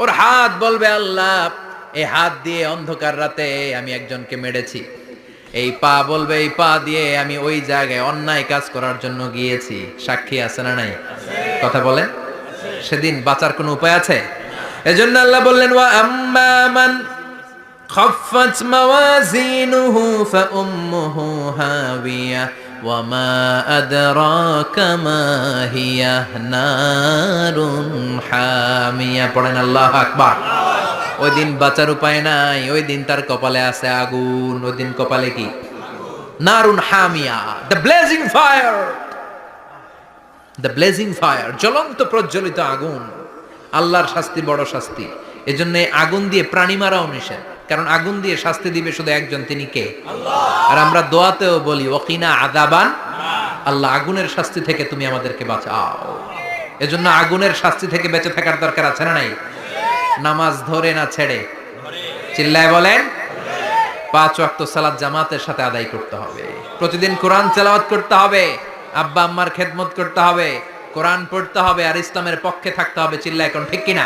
ওর হাত বলবে, আল্লাহ এই হাত দিয়ে অন্ধকার রাতে আমি একজনকে মেরেছি। এই পা বলবে, এই পা দিয়ে আমি ওই জায়গায় অন্যায় কাজ করার জন্য গিয়েছি। সাক্ষী আছে না নাই? কথা বলেন। সেদিন বাঁচার কোনো উপায় আছে? এজন্য আল্লাহ বললেন, ওয়া আম্মা মান খাফফাত মাওয়াজিনুহু ফাউম্মুহু হাবিয়া ওয়া মা আদরাকা মা হিয়া নারুন হামিয়া। পড়েন আল্লাহু আকবার। ওই দিন বাঁচার উপায় নাই, ওই দিন তার কপালে আছে আগুন। ওই দিন কপালে কি? নারুন হামিয়া, the blazing fire, the blazing fire, জ্বলন্ত প্রজ্বলিত আগুন। আল্লাহর শাস্তি বড় শাস্তি। এজন্য আগুন দিয়ে প্রাণী মারাও নিষেধ, কারণ আগুন দিয়ে শাস্তি দিবে শুধু একজন, তিনি কে? আল্লাহ। আর আমরা দোয়াতেও বলি, ওয়াকিনা আযাবান, আল্লাহ আগুনের শাস্তি থেকে তুমি আমাদেরকে বাঁচাও। এজন্য আগুনের শাস্তি থেকে বেঁচে থাকার দরকার আছে না নাই? নামাজ ধরে না ছেড়ে? চিল্লায় বলেন। 5 ওয়াক্ত সালাত জামাতের সাথে আদায় করতে হবে। প্রতিদিন কোরআন তেলাওয়াত করতে হবে, আব্বা আম্মার খেদমত করতে হবে, কোরআন পড়তে হবে, আর ইসলামের পক্ষে থাকতে হবে। চিল্লায় কোন ঠিক কিনা?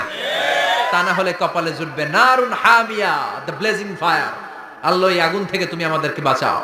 তা না হলে কপালে জুটবে নারুন হামিয়া, দ্য ব্লেজিং ফায়ার। আল্লাহ এই আগুন থেকে তুমি আমাদেরকে বাঁচাও।